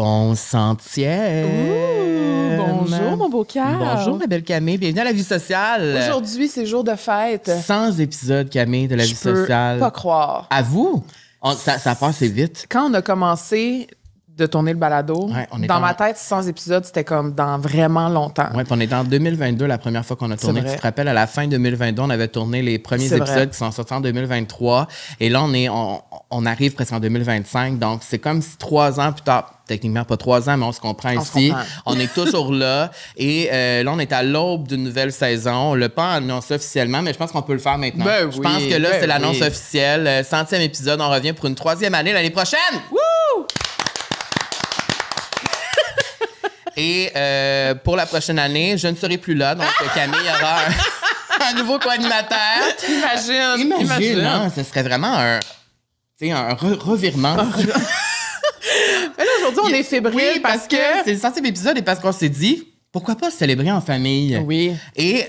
Bon centième. Bonjour, mon beau cœur. Bonjour, ma belle Camille. Bienvenue à la vie sociale. Aujourd'hui, c'est jour de fête. 100 épisodes, Camille, de la vie sociale. Je peux pas croire. À vous? Ça passe vite. Quand on a commencé de tourner le balado, dans ma tête, 100 épisodes, c'était comme dans vraiment longtemps. Oui, puis on est en 2022, la première fois qu'on a tourné. Tu te rappelles, à la fin 2022, on avait tourné les premiers épisodes qui sont sortis en 2023. Et là, on arrive presque en 2025. Donc, c'est comme si 3 ans plus tard, techniquement pas 3 ans, mais on se comprend ici. On est toujours là. Et là, on est à l'aube d'une nouvelle saison. On l'a pas annoncé officiellement, mais je pense qu'on peut le faire maintenant. Je pense que là, c'est l'annonce officielle. 100e épisode, on revient pour une 3e année l'année prochaine. Wouh! Et pour la prochaine année, je ne serai plus là. Donc, Camille aura un nouveau co-animateur. Imagine. Hein? Ce serait vraiment un revirement. Mais là, aujourd'hui, on est fébrile parce que... C'est le 100e épisode et parce qu'on s'est dit... Pourquoi pas célébrer en famille? Oui. Et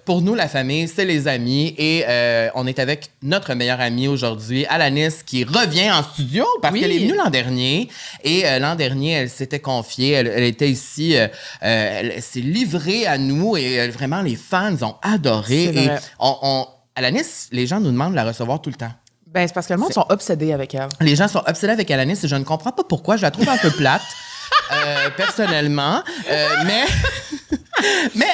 pour nous, la famille, c'est les amis. Et on est avec notre meilleure amie aujourd'hui, Alanis, qui revient en studio parce qu'elle est venue l'an dernier. Et l'an dernier, elle s'était confiée. Elle était ici. Elle s'est livrée à nous. Et vraiment, les fans ont adoré. Et Alanis, les gens nous demandent de la recevoir tout le temps. Ben, c'est parce que le monde sont obsédés avec elle. Les gens sont obsédés avec Alanis et je ne comprends pas pourquoi. Je la trouve un peu plate. Personnellement, mais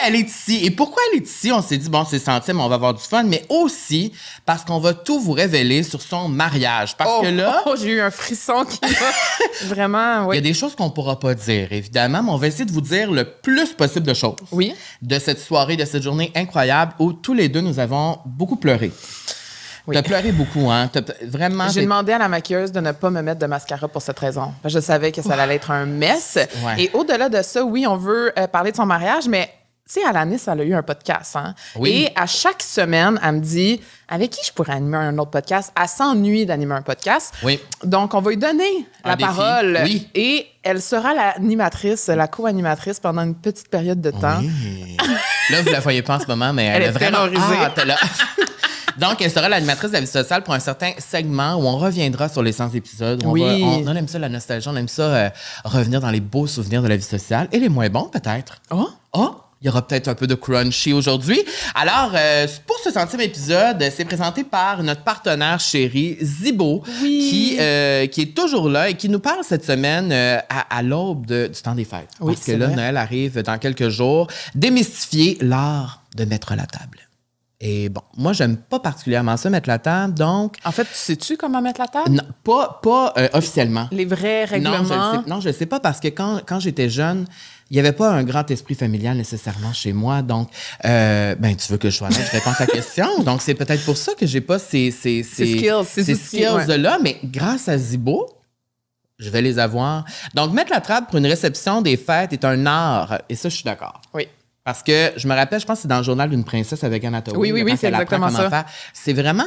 elle est ici. Et pourquoi elle est ici? On s'est dit, bon, c'est 100e, on va avoir du fun, mais aussi parce qu'on va tout vous révéler sur son mariage. Parce que là... j'ai eu un frisson qui va vraiment... Il y a des choses qu'on ne pourra pas dire, évidemment, mais on va essayer de vous dire le plus possible de choses. Oui. De cette soirée, de cette journée incroyable où tous les deux, nous avons beaucoup pleuré. T'as pleuré beaucoup, hein? Vraiment. J'ai demandé à la maquilleuse de ne pas me mettre de mascara pour cette raison. Je savais que ça allait être un mess. Ouais. Et au-delà de ça, oui, on veut parler de son mariage, mais tu sais, Alanis, elle a eu un podcast, hein? Oui. Et à chaque semaine, elle me dit avec qui je pourrais animer un autre podcast. Elle s'ennuie d'animer un podcast. Oui. Donc, on va lui donner la parole. Oui. Et elle sera l'animatrice, la co-animatrice pendant une petite période de temps. Oui. Là, vous la voyez pas en ce moment, mais elle est vraiment terrorisée. Donc, elle sera l'animatrice de la vie sociale pour un certain segment où on reviendra sur les 100 épisodes. On aime ça, la nostalgie, on aime ça revenir dans les beaux souvenirs de la vie sociale et les moins bons, peut-être. Il y aura peut-être un peu de crunchy aujourd'hui. Alors, pour ce 100e épisode, c'est présenté par notre partenaire chéri, Zibo, qui est toujours là et qui nous parle cette semaine à l'aube du temps des fêtes. Parce que là, Noël arrive dans quelques jours. Démystifier l'art de mettre la table. Et bon, moi, j'aime pas particulièrement ça, mettre la table, donc... En fait, sais-tu comment mettre la table? Non, pas officiellement. Les vrais règlements? Non, je le sais pas, parce que quand j'étais jeune, il n'y avait pas un grand esprit familial nécessairement chez moi, donc... tu veux que je sois honnête, je réponds à ta question, donc c'est peut-être pour ça que j'ai pas ces skills-là, mais grâce à Zibo, je vais les avoir. Donc, mettre la table pour une réception des fêtes est un art, et ça, je suis d'accord. Oui. Parce que je me rappelle, je pense que c'est dans le journal d'une princesse avec Anatoly. Oui, c'est exactement ça. C'est vraiment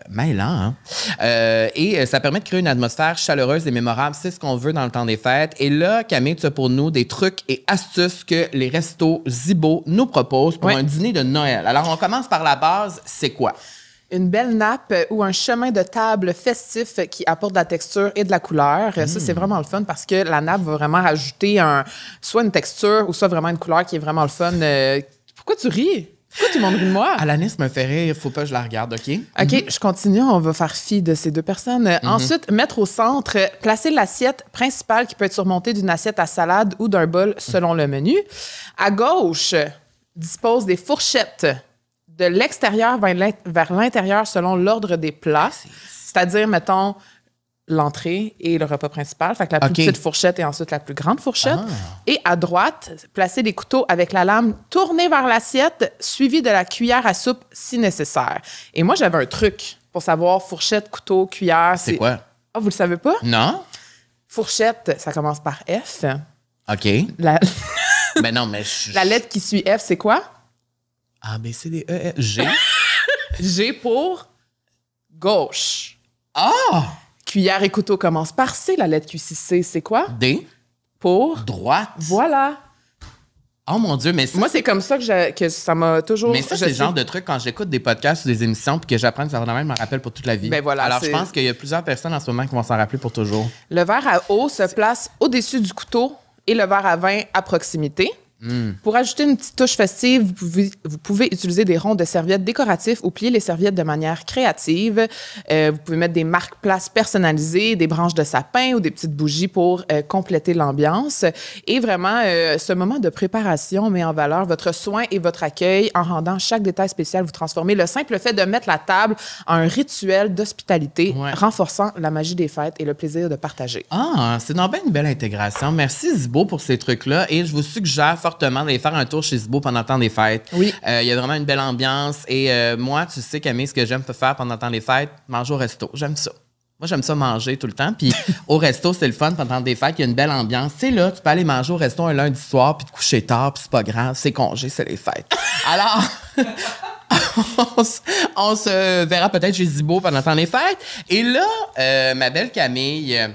mêlant. Hein? Et ça permet de créer une atmosphère chaleureuse et mémorable. C'est ce qu'on veut dans le temps des fêtes. Et là, Camille, tu as pour nous des trucs et astuces que les restos Zibo nous proposent pour un dîner de Noël. Alors, on commence par la base. C'est quoi? Une belle nappe ou un chemin de table festif qui apporte de la texture et de la couleur. Ça, c'est vraiment le fun parce que la nappe va vraiment rajouter soit une texture ou soit vraiment une couleur qui est vraiment le fun. Pourquoi tu ris? Pourquoi tout le monde rit de moi? Alanis me fait rire. Faut pas que je la regarde, OK? OK, je continue. On va faire fi de ces deux personnes. Ensuite, mettre au centre, placer l'assiette principale qui peut être surmontée d'une assiette à salade ou d'un bol selon le menu. À gauche, dispose des fourchettes de l'extérieur vers l'intérieur selon l'ordre des plats. C'est-à-dire, mettons, l'entrée et le repas principal. Fait que la plus petite fourchette et ensuite la plus grande fourchette. Et à droite, placer des couteaux avec la lame tournée vers l'assiette, suivie de la cuillère à soupe si nécessaire. Et moi, j'avais un truc pour savoir fourchette, couteau, cuillère. C'est quoi? Ah, vous le savez pas? Non. Fourchette, ça commence par F. OK. Mais non, mais... La lettre qui suit F, c'est quoi? A, B, C, D, E, F, G. G pour gauche. Ah! Cuillère et couteau commencent par C. La lettre qui suit C, c'est quoi? D. Pour droite. Voilà. Oh mon Dieu, mais moi, c'est comme ça que ça m'a toujours... Mais ça, c'est le genre de truc, quand j'écoute des podcasts ou des émissions puis que j'apprends que ça me rappelle pour toute la vie. Ben voilà, alors, je pense qu'il y a plusieurs personnes en ce moment qui vont s'en rappeler pour toujours. Le verre à eau se place au-dessus du couteau et le verre à vin à proximité. Pour ajouter une petite touche festive, vous pouvez utiliser des ronds de serviettes décoratifs ou plier les serviettes de manière créative. Vous pouvez mettre des marque-places personnalisées, des branches de sapin ou des petites bougies pour compléter l'ambiance. Et vraiment, ce moment de préparation met en valeur votre soin et votre accueil en rendant chaque détail spécial. Vous transformez le simple fait de mettre la table en un rituel d'hospitalité, renforçant la magie des fêtes et le plaisir de partager. Ah, c'est donc bien une belle intégration. Merci Zibo pour ces trucs-là et je vous suggère fortement d'aller faire un tour chez Zibo pendant le temps des fêtes. Oui. Il y a vraiment une belle ambiance. Et moi, tu sais, Camille, ce que j'aime faire pendant le temps des fêtes, manger au resto. J'aime ça. Moi, j'aime ça manger tout le temps. Puis au resto, c'est le fun pendant le temps des fêtes. Il y a une belle ambiance. Tu sais, là, tu peux aller manger au resto un lundi soir puis te coucher tard, puis c'est pas grave. C'est congé, c'est les fêtes. Alors... on se verra peut-être chez Zibo pendant le temps des fêtes. Et là, ma belle Camille...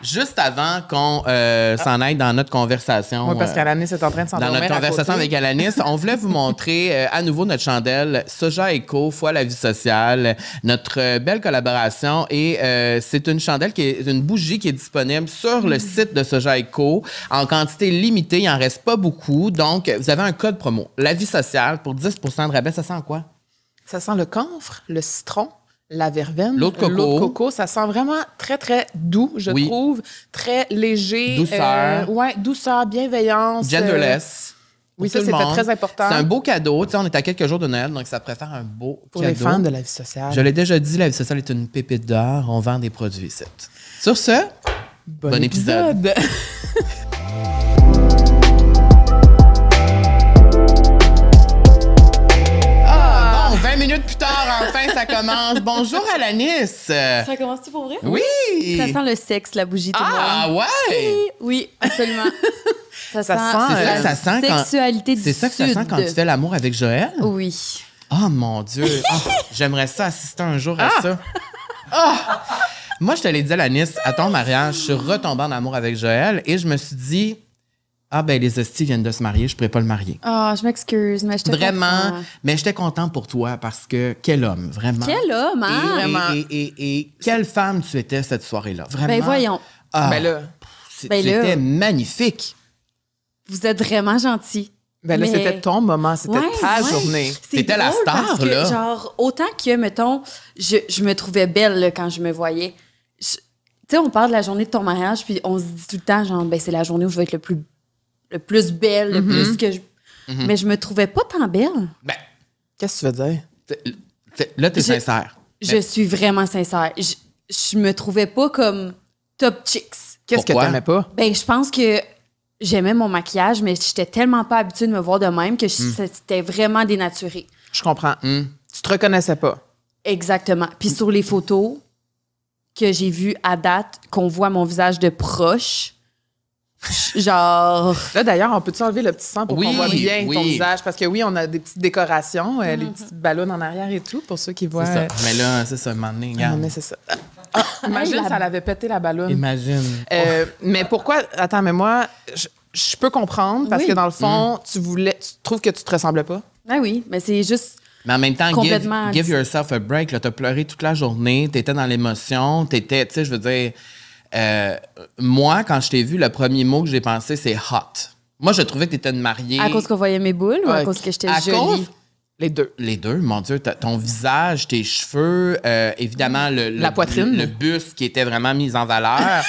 Juste avant qu'on s'en aille dans notre conversation... Oui, parce qu'Alanis est en train de s'endormir. Dans notre conversation avec Alanis, on voulait vous montrer à nouveau notre chandelle Soja Eco, foi la vie sociale, notre belle collaboration. Et c'est une chandelle qui est une bougie qui est disponible sur le site de Soja Eco en quantité limitée. Il n'en reste pas beaucoup. Donc, vous avez un code promo, la vie sociale, pour 10 % de rabais. Ça sent quoi? Ça sent le camphre, le citron, la verveine, l'eau de coco. Ça sent vraiment très, très doux, je trouve. Très léger. Douceur. Douceur, bienveillance. Genderless. Oui, ça, c'était très important. C'est un beau cadeau. Tu sais, on est à quelques jours de Noël, donc ça préfère un beau cadeau. Pour les fans de la vie sociale. Je l'ai déjà dit, la vie sociale est une pépite d'or. On vend des produits ici. Sur ce, bon épisode. Bon, 20 minutes plus tard, enfin, ça commence. Bonjour, Alanis. Ça commence-tu pour vrai? Oui. Ça sent le sexe, la bougie, tout le monde. Ah, ouais. Oui, absolument. Ça sent la sexualité du C'est ça que ça sent quand tu fais l'amour avec Joël? Oui. Oh, mon Dieu. Oh, j'aimerais ça assister un jour à ça. Oh. Moi, je te l'ai dit, Alanis, à ton mariage, je suis retombée en amour avec Joël et je me suis dit... Ah, ben les hosties viennent de se marier, je pourrais pas le marier. Ah, je m'excuse, mais j'étais vraiment, mais j'étais contente pour toi parce que quel homme, vraiment. Quel homme, hein? Vraiment. Et quelle femme tu étais cette soirée-là, vraiment. Ben voyons. Ah, ben là. C'était magnifique. Vous êtes vraiment gentil. Ben là, c'était ton moment, c'était ta journée. C'était la star, là. Genre, autant que, mettons, je me trouvais belle là, quand je me voyais. Tu sais, on parle de la journée de ton mariage, puis on se dit tout le temps, genre, ben c'est la journée où je vais être le plus belle, le plus que je... Mais je me trouvais pas tant belle. Ben, qu'est-ce que tu veux dire? Là, t'es sincère. Je suis vraiment sincère. Je me trouvais pas comme top chicks. Qu'est-ce que t'aimais pas? Ben, je pense que j'aimais mon maquillage, mais j'étais tellement pas habituée de me voir de même que c'était vraiment dénaturé. Je comprends. Tu te reconnaissais pas? Exactement. Puis sur les photos que j'ai vues à date, qu'on voit mon visage de proche... Genre... Là, d'ailleurs, on peut-tu enlever le petit sang pour qu'on voit bien ton visage? Parce que oui, on a des petites décorations, les petites ballons en arrière et tout, pour ceux qui voient... C'est ça. Mais là, c'est ça, un moment donné, regarde. mais c'est ça. Imagine, ça l'avait pété la ballonne. Imagine. Mais pourquoi... Attends, mais moi, je peux comprendre, parce que dans le fond, tu trouves que tu te ressemblais pas? Ben oui, mais c'est juste... Mais en même temps, give yourself a break. T'as pleuré toute la journée, t'étais dans l'émotion, t'étais, tu sais, je veux dire... moi, quand je t'ai vu, le premier mot que j'ai pensé, c'est « hot ». Moi, je trouvais que t'étais une mariée. À cause qu'on voyait mes boules ou à cause que j'étais jolie? Les deux. Les deux, mon Dieu. Ton visage, tes cheveux, évidemment, la poitrine. Le buste qui était vraiment mis en valeur.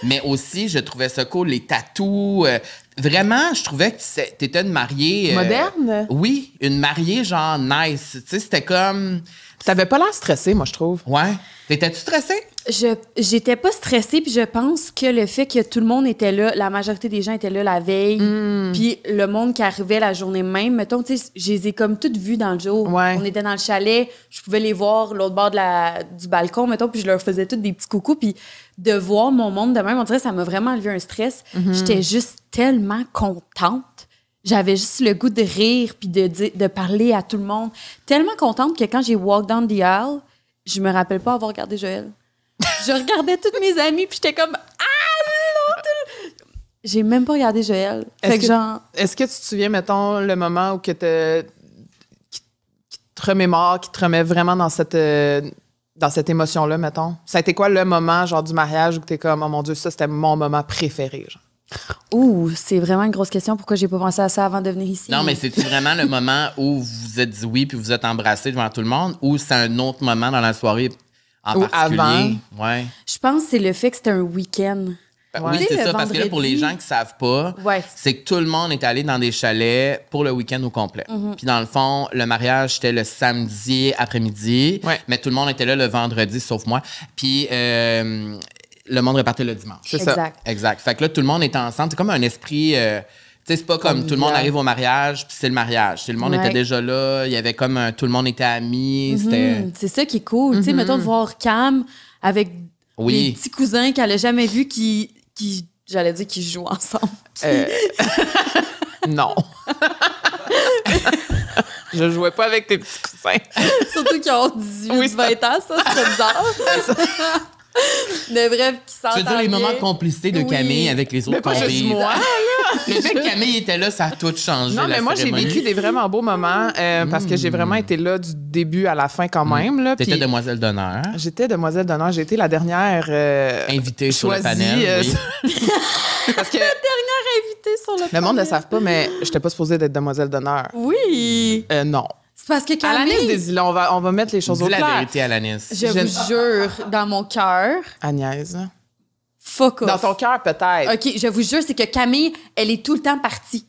Mais aussi, je trouvais ça cool, les tatous. Vraiment, je trouvais que t'étais une mariée... moderne? Oui, une mariée genre nice. Tu sais, c'était comme... T'avais pas l'air stressée, moi, je trouve. Ouais. T'étais-tu stressée? J'étais pas stressée, puis je pense que le fait que tout le monde était là, la majorité des gens étaient là la veille, puis le monde qui arrivait la journée même, mettons, tu sais, je les ai comme toutes vues dans le jour. Ouais. On était dans le chalet, je pouvais les voir l'autre bord du balcon, mettons, puis je leur faisais toutes des petits coucous, puis de voir mon monde de même, on dirait que ça m'a vraiment enlevé un stress. J'étais juste tellement contente. J'avais juste le goût de rire puis de parler à tout le monde. Tellement contente que quand j'ai walk down the aisle, je me rappelle pas avoir regardé Joël. Je regardais toutes mes amies puis j'étais comme « Allô! » J'ai même pas regardé Joël. Est-ce que tu te souviens, mettons, le moment où qui te remémore, qui te remet vraiment dans cette émotion-là, mettons? Ça a été quoi le moment, genre, du mariage où t'es comme, oh mon Dieu, ça, c'était mon moment préféré, genre? Ouh, c'est vraiment une grosse question. Pourquoi j'ai pas pensé à ça avant de venir ici? Non, mais c'est-tu vraiment le moment où vous vous êtes dit oui puis vous êtes embrassés devant tout le monde ou c'est un autre moment dans la soirée en particulier? Avant? Ouais. Je pense que c'est le fait que c'était un week-end. Oui, c'est ça, parce que là, pour les gens qui ne savent pas, c'est que tout le monde est allé dans des chalets pour le week-end au complet. Puis dans le fond, le mariage, c'était le samedi après-midi, mais tout le monde était là le vendredi, sauf moi. Puis le monde repartait le dimanche. C'est ça. Exact. Fait que là, tout le monde était ensemble. C'est comme un esprit... tu sais, c'est pas comme tout le monde arrive au mariage, puis c'est le mariage. Tout le monde était déjà là. Il y avait comme tout le monde était amis. C'est ça qui est cool. Tu sais, mettons de voir Cam avec des petits cousins qu'elle a jamais vus qui j'allais dire qu'ils jouent ensemble. Non. Je jouais pas avec tes petits cousins. Surtout qu'ils ont 18-20 ans, ça, c'est bizarre. Mais bref, qui s'entendent. Tu veux dire les moments de complicité de Camille avec les autres convives. Moi, le fait que Camille était là, ça a tout changé. Non, mais moi, j'ai vécu des vraiment beaux moments parce que j'ai vraiment été là du début à la fin quand même. Là, t'étais demoiselle d'honneur. J'étais demoiselle d'honneur. J'ai été la dernière invitée sur le panel. Parce que la dernière invitée sur le panel. Le monde ne le savent pas, mais je n'étais pas supposée d'être demoiselle d'honneur. Oui. Non. C'est parce que Camille... Alanis Desilets, on va mettre les choses au clair. Dis la vérité, Alanis. Je vous jure, dans mon cœur... Agnès. Fuck off. Dans ton cœur, peut-être. OK, je vous jure, c'est que Camille, elle est tout le temps partie.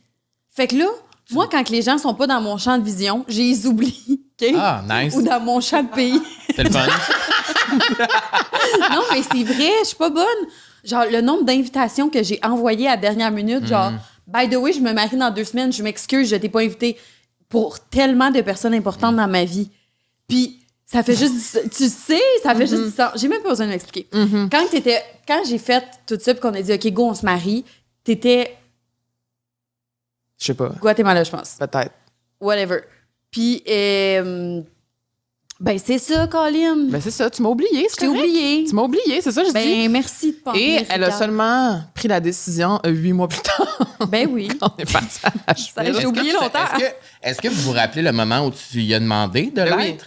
Fait que là, moi, quand les gens sont pas dans mon champ de vision, je les oublie. OK? Ah, nice. Ou dans mon champ de pays. C'est le fun. Non, mais c'est vrai, je suis pas bonne. Genre, le nombre d'invitations que j'ai envoyées à la dernière minute, genre, by the way, je me marie dans 2 semaines, je m'excuse, je t'ai pas invitée. Pour tellement de personnes importantes dans ma vie. Puis, ça fait juste... Tu sais, ça fait juste du sens. J'ai même pas besoin de m'expliquer. Quand j'ai fait tout ça, puis qu'on a dit, OK, go, on se marie, t'étais... Je sais pas. Guatemala, je pense. Peut-être. Whatever. Puis, ben, c'est ça, Colin. Ben, c'est ça. Tu m'as oublié, c'est correct. oublié. Tu m'as oublié, c'est ça, je dis. Ben, merci de penser. Et elle a seulement pris la décision 8 mois plus tard. Ben oui. On est parti à Nashville. J'ai oublié longtemps. Est-ce que vous vous rappelez le moment où tu lui as demandé de l'être?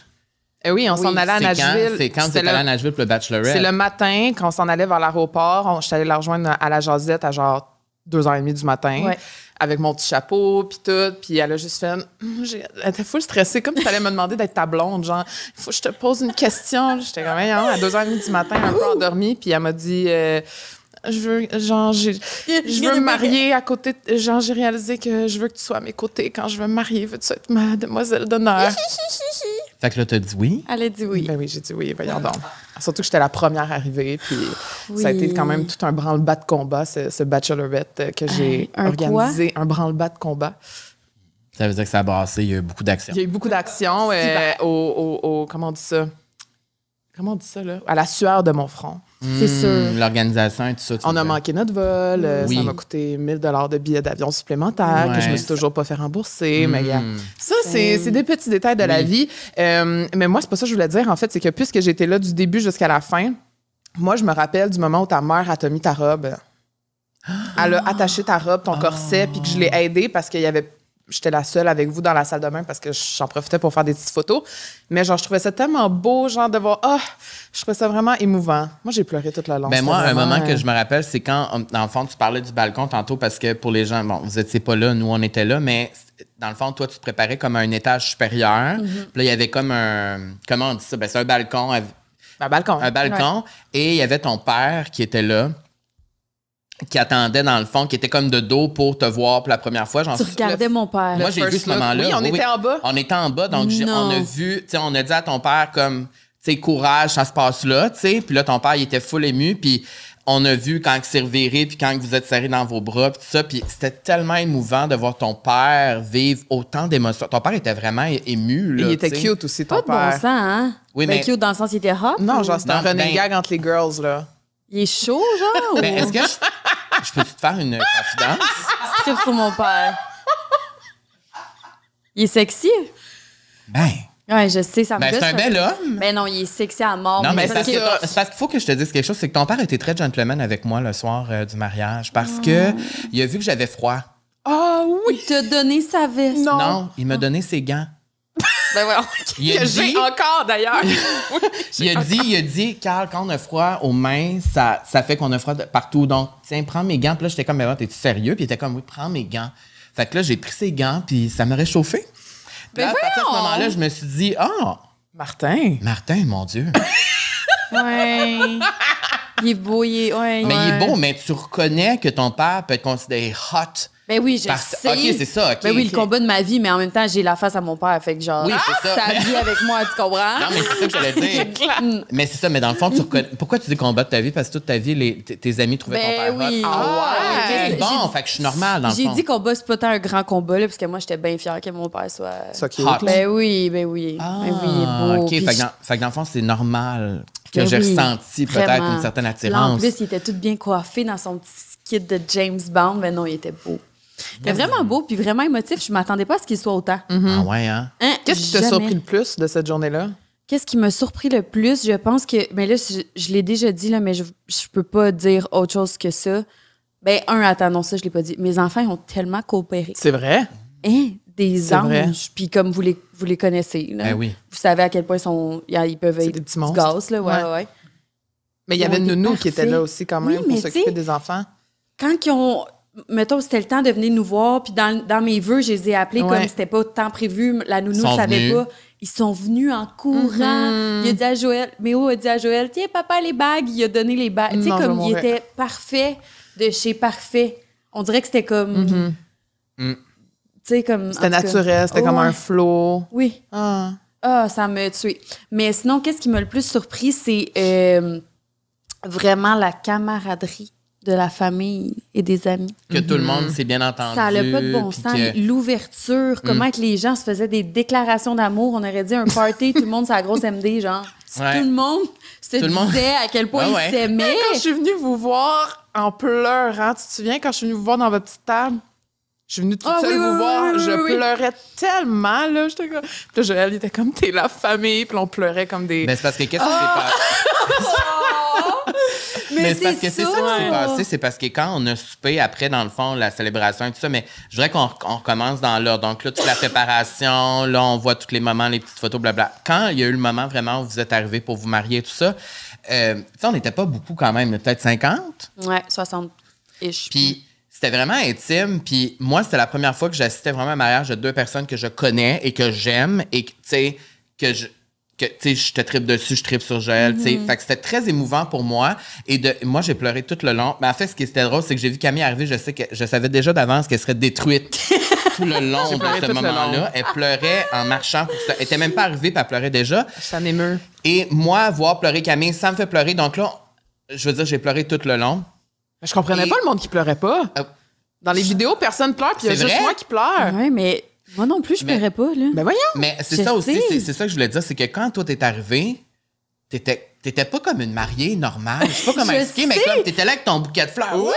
Oui, on s'en allait à Nashville. C'est quand tu étais allé à Nashville pour le Bachelorette? C'est le matin, quand on s'en allait vers l'aéroport. J'étais allée la rejoindre à la Josette à genre 2h30 du matin. Ouais. Avec mon petit chapeau, puis tout. Puis elle a juste fait... Elle était full stressée, comme si tu allais me demander d'être ta blonde. Genre, il faut que je te pose une question. J'étais comme, à 2h30 du matin, un peu endormie. Puis elle m'a dit... je veux me marier à côté... Genre, j'ai réalisé que je veux que tu sois à mes côtés quand je veux me marier. Veux-tu être ma demoiselle d'honneur? Fait que là, t'as dit oui? Elle a dit oui. Ben oui, j'ai dit oui, voyons donc. Surtout que j'étais la première arrivée, puis ça a été quand même tout un branle-bas de combat, ce Bachelorette que j'ai organisé. Un branle-bas de combat. Ça veut dire que ça a brassé, il y a eu beaucoup d'actions. Il y a eu beaucoup d'actions comment on dit ça? Comment on dit ça, là? À la sueur de mon front. C'est sûr. L'organisation et tout ça. On a manqué notre vol. Ça m'a coûté 1 000 de billets d'avion supplémentaires que je me suis toujours pas fait rembourser. Mais ça, c'est des petits détails de la vie. Mais moi, c'est pas ça que je voulais dire. En fait, c'est que puisque j'étais là du début jusqu'à la fin, moi, je me rappelle du moment où ta mère a mis ta robe. Elle a attaché ta robe, ton corset, puis que je l'ai aidée parce qu'il y avait... J'étais la seule avec vous dans la salle de bain parce que j'en profitais pour faire des petites photos. Mais genre, je trouvais ça tellement beau, genre, de voir... je trouvais ça vraiment émouvant. Moi, j'ai pleuré toute la longue. Ben moi, un moment que je me rappelle, c'est quand, dans le fond, tu parlais du balcon tantôt parce que pour les gens, bon, vous n'étiez pas là, nous, on était là, mais dans le fond, toi, tu te préparais comme à un étage supérieur. Puis là, il y avait comme un... Comment on dit ça? Ben, c'est un balcon. Un balcon. Un balcon. Ouais. Et il y avait ton père qui était là, qui attendait dans le fond, qui était comme de dos pour te voir pour la première fois. Tu regardais mon père. Moi, j'ai vu ce moment-là. Oui, on était en bas. On était en bas, donc on a vu, tu sais, on a dit à ton père comme, tu sais, courage, ça se passe là, tu sais. Puis là, ton père, il était full ému, puis on a vu quand il s'est reviré, puis quand vous êtes serrés dans vos bras, puis tout ça. Puis c'était tellement émouvant de voir ton père vivre autant d'émotions. Ton père était vraiment ému, là. Il était cute aussi, ton père. Pas de bon sens, hein? Oui, mais cute dans le sens qu'il était hot? Non, genre, c'était un running gag entre les girls, là. Il est chaud, genre? Mais est-ce que je peux te faire une confidence? Tu tripes sur mon père. Il est sexy? Ben. Ouais, je sais, ça me c'est un bel homme. Ben non, il est sexy à mort. Non, mais c'est parce qu'il faut que je te dise quelque chose, c'est que ton père était très gentleman avec moi le soir du mariage parce que il a vu que j'avais froid. Ah oui! Il t'a donné sa veste. Non, il m'a donné ses gants. Ben voilà. Il a dit, j'ai encore, d'ailleurs. il a dit, Carl, quand on a froid aux mains, ça fait qu'on a froid partout. Donc, tiens, prends mes gants. Puis là, j'étais comme, ben, t'es-tu sérieux? Puis il était comme, oui, prends mes gants. Fait que là, j'ai pris ses gants, puis ça m'a réchauffé. Puis là, à partir de ce moment-là, je me suis dit, Martin, mon Dieu. Ouais. Il est beau, Mais il est beau, mais tu reconnais que ton père peut être considéré hot. Ben oui, je sais. OK, c'est ça. Ben oui, le combat de ma vie, mais en même temps, j'ai la face à mon père. Fait que genre, oui, c'est ça. Ça vit avec moi, tu comprends? Non, mais c'est ça que j'allais dire. Mais c'est ça, mais dans le fond, tu reconnais. Pourquoi tu dis combat de ta vie? Parce que toute ta vie, tes amis trouvaient ton père oui. hot. Ah ouais! Bon, fait que je suis normale dans le fond. J'ai dit combat, c'est pas tant un grand combat, là, parce que moi, j'étais bien fière que mon père soit hot. Ben oui. Ben oui, il est beau. OK, fait que dans le fond, c'est normal que j'ai ressenti peut-être une certaine attirance. Là, en plus, il était tout bien coiffé dans son petit kit de James Bond. Ben non, il était beau. Il était vraiment beau puis vraiment émotif. Je m'attendais pas à ce qu'il soit autant. Ah ouais, hein? Qu'est-ce qui t'a surpris le plus de cette journée-là? Qu'est-ce qui m'a surpris le plus? Je pense que... Mais là, je l'ai déjà dit, là, mais je peux pas dire autre chose que ça. Ben, attends, non, ça, je l'ai pas dit. Mes enfants, ils ont tellement coopéré. C'est vrai? Des anges. Puis comme vous les connaissez, là, ben oui. Vous savez à quel point ils peuvent être des petits du gaz, là. Ouais. Mais il y avait une nounou qui était là aussi quand même pour s'occuper des enfants. Quand ils ont... Mettons, c'était le temps de venir nous voir, puis dans mes vœux, je les ai appelés comme c'était pas tant prévu. La nounou ne savait pas. Ils sont venus en courant. Il a dit à Joël, Méo a dit à Joël, tiens, papa, les bagues. Il a donné les bagues. Tu sais, comme il était parfait de chez parfait. On dirait que c'était comme... Tu sais, comme... C'était naturel, c'était comme un flow. Oui. Ça m'a tué. Mais sinon, qu'est-ce qui m'a le plus surpris, c'est vraiment la camaraderie de la famille et des amis. Que tout le monde s'est bien entendu. Ça n'a pas de bon sens. L'ouverture, comment que les gens se faisaient des déclarations d'amour. On aurait dit un party, tout le monde, c'est la grosse MD, genre. Tout le monde se disait à quel point ils s'aimaient. Quand je suis venue vous voir en pleurant, tu te souviens, quand je suis venue vous voir dans votre petite table? Je suis venue toute seule vous voir. Je pleurais tellement, là. J'étais comme... Puis là, Joël, il était comme, t'es la famille. Puis on pleurait comme des... Mais c'est parce que qu'est-ce qui s'est passé? Mais c'est parce que c'est ça qui s'est passé. C'est parce que quand on a soupé après, dans le fond, la célébration et tout ça, mais je voudrais qu'on recommence dans l'ordre. Donc là, toute la préparation, là, on voit tous les moments, les petites photos, blabla. Quand il y a eu le moment vraiment où vous êtes arrivés pour vous marier et tout ça, tu sais, on n'était pas beaucoup quand même, peut-être 50? Ouais, 60-ish. Puis c'était vraiment intime. Puis moi, c'était la première fois que j'assistais vraiment à un mariage de deux personnes que je connais et que j'aime et que, tu sais, tu sais, je te tripe dessus, je tripe sur Joël, tu sais. Fait que c'était très émouvant pour moi. Et moi, j'ai pleuré tout le long. Mais en fait, ce qui était drôle, c'est que j'ai vu Camille arriver, je savais déjà d'avance qu'elle serait détruite tout le long de ce moment-là. Elle pleurait en marchant. Elle était même pas arrivée, puis elle pleurait déjà. Ça m'émeut. Et moi, voir pleurer Camille, ça me fait pleurer. Donc là, je veux dire, j'ai pleuré tout le long. Je comprenais pas le monde qui pleurait pas. Dans les vidéos, personne pleure, puis il y a juste moi qui pleure. Ouais, mais... Moi non plus, je pleurais pas, là. Ben voyons! Mais c'est ça aussi, c'est ça que je voulais dire, c'est que quand toi, t'es arrivé, t'étais pas comme une mariée normale. Je sais pas comment expliquer, mais comme t'étais là avec ton bouquet de fleurs. Ouais!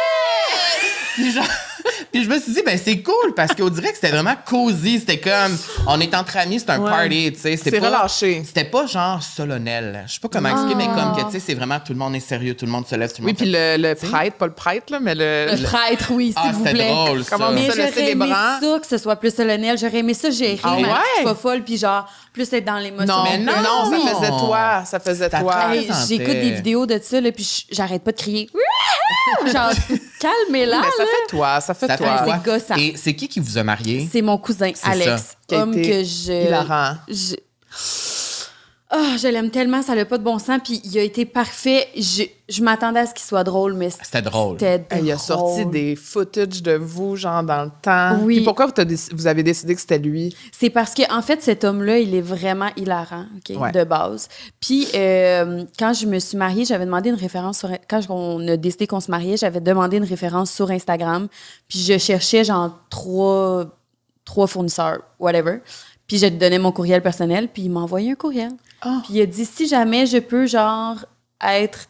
Puis je me suis dit, ben c'est cool, parce qu'on dirait que c'était vraiment cosy. C'était comme, on est entre amis, c'est un party, tu sais. C'est relâché. C'était pas genre solennel. Je sais pas comment expliquer, mais comme que, tu sais, c'est vraiment tout le monde est sérieux, tout le monde se lève, tout le monde... Oui, puis le prêtre, pas le prêtre, là, mais le prêtre, oui, s'il vous plaît. C'était drôle, ça. Mais j'aurais aimé ça, que ce soit plus solennel. J'aurais aimé ça gérer ma petite fofolle, puis genre, plus être dans l'émotion. Non, mais non, ça faisait toi. J'écoute des vidéos de ça, là, puis j'arrête pas de crier. Genre, calmez-la. Mais ça fait toi. C'est gossant. Et c'est qui vous a marié? C'est mon cousin, Alex. Homme que hilarant. Je l'aime tellement, ça n'a pas de bon sens. Puis il a été parfait. Je m'attendais à ce qu'il soit drôle, mais c'était drôle. Il a sorti des footage de vous, genre dans le temps. Oui. Puis pourquoi vous avez décidé que c'était lui? C'est parce que en fait, cet homme-là, il est vraiment hilarant, de base. Puis quand je me suis mariée, j'avais demandé une référence quand on a décidé qu'on se mariait, j'avais demandé une référence sur Instagram. Puis je cherchais genre trois fournisseurs, whatever. Puis je lui donnais mon courriel personnel, puis il m'a envoyé un courriel. Puis il a dit, si jamais je peux, genre, être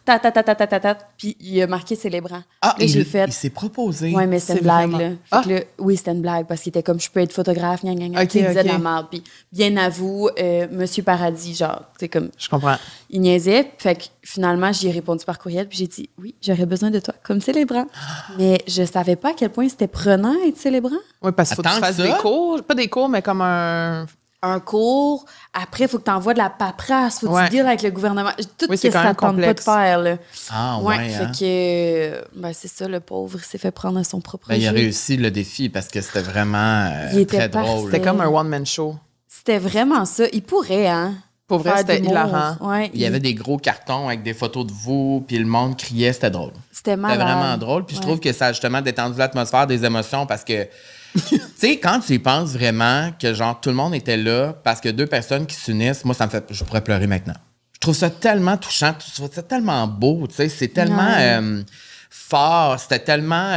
puis il a marqué célébrant. Ah, il s'est proposé. Oui, mais c'était une blague, là. Là. Oui, c'était une blague, parce qu'il était comme, je peux être photographe, il disait de la merde. Puis, bien à vous, Monsieur Paradis, genre, tu sais, comme... Je comprends. Il niaisait, fait que finalement, j'y ai répondu par courriel, puis j'ai dit, oui, j'aurais besoin de toi comme célébrant. Mais je savais pas à quel point c'était prenant être célébrant. Oui, parce qu'il faut que tu fasses des cours, pas des cours, mais comme un cours. Après, il faut que tu envoies de la paperasse. Faut que tu deals avec le gouvernement. Tout ce que ça ne tente pas de faire. Là. Ah, ouais. Fait que, c'est ça, le pauvre, il s'est fait prendre à son propre jeu. Il a réussi le défi parce que c'était vraiment très drôle. C'était comme un one-man show. C'était vraiment ça. Il pourrait, hein? Pour vrai, c'était hilarant. Ouais, il y avait des gros cartons avec des photos de vous, puis le monde criait. C'était drôle. C'était malade. C'était vraiment drôle. Puis je trouve que ça a justement détendu l'atmosphère des émotions parce que tu sais, quand tu y penses vraiment que genre tout le monde était là parce que deux personnes qui s'unissent, moi, ça me fait... Je pourrais pleurer maintenant. Je trouve ça tellement touchant, je trouve ça tellement beau, tu sais, c'est tellement fort, c'était tellement...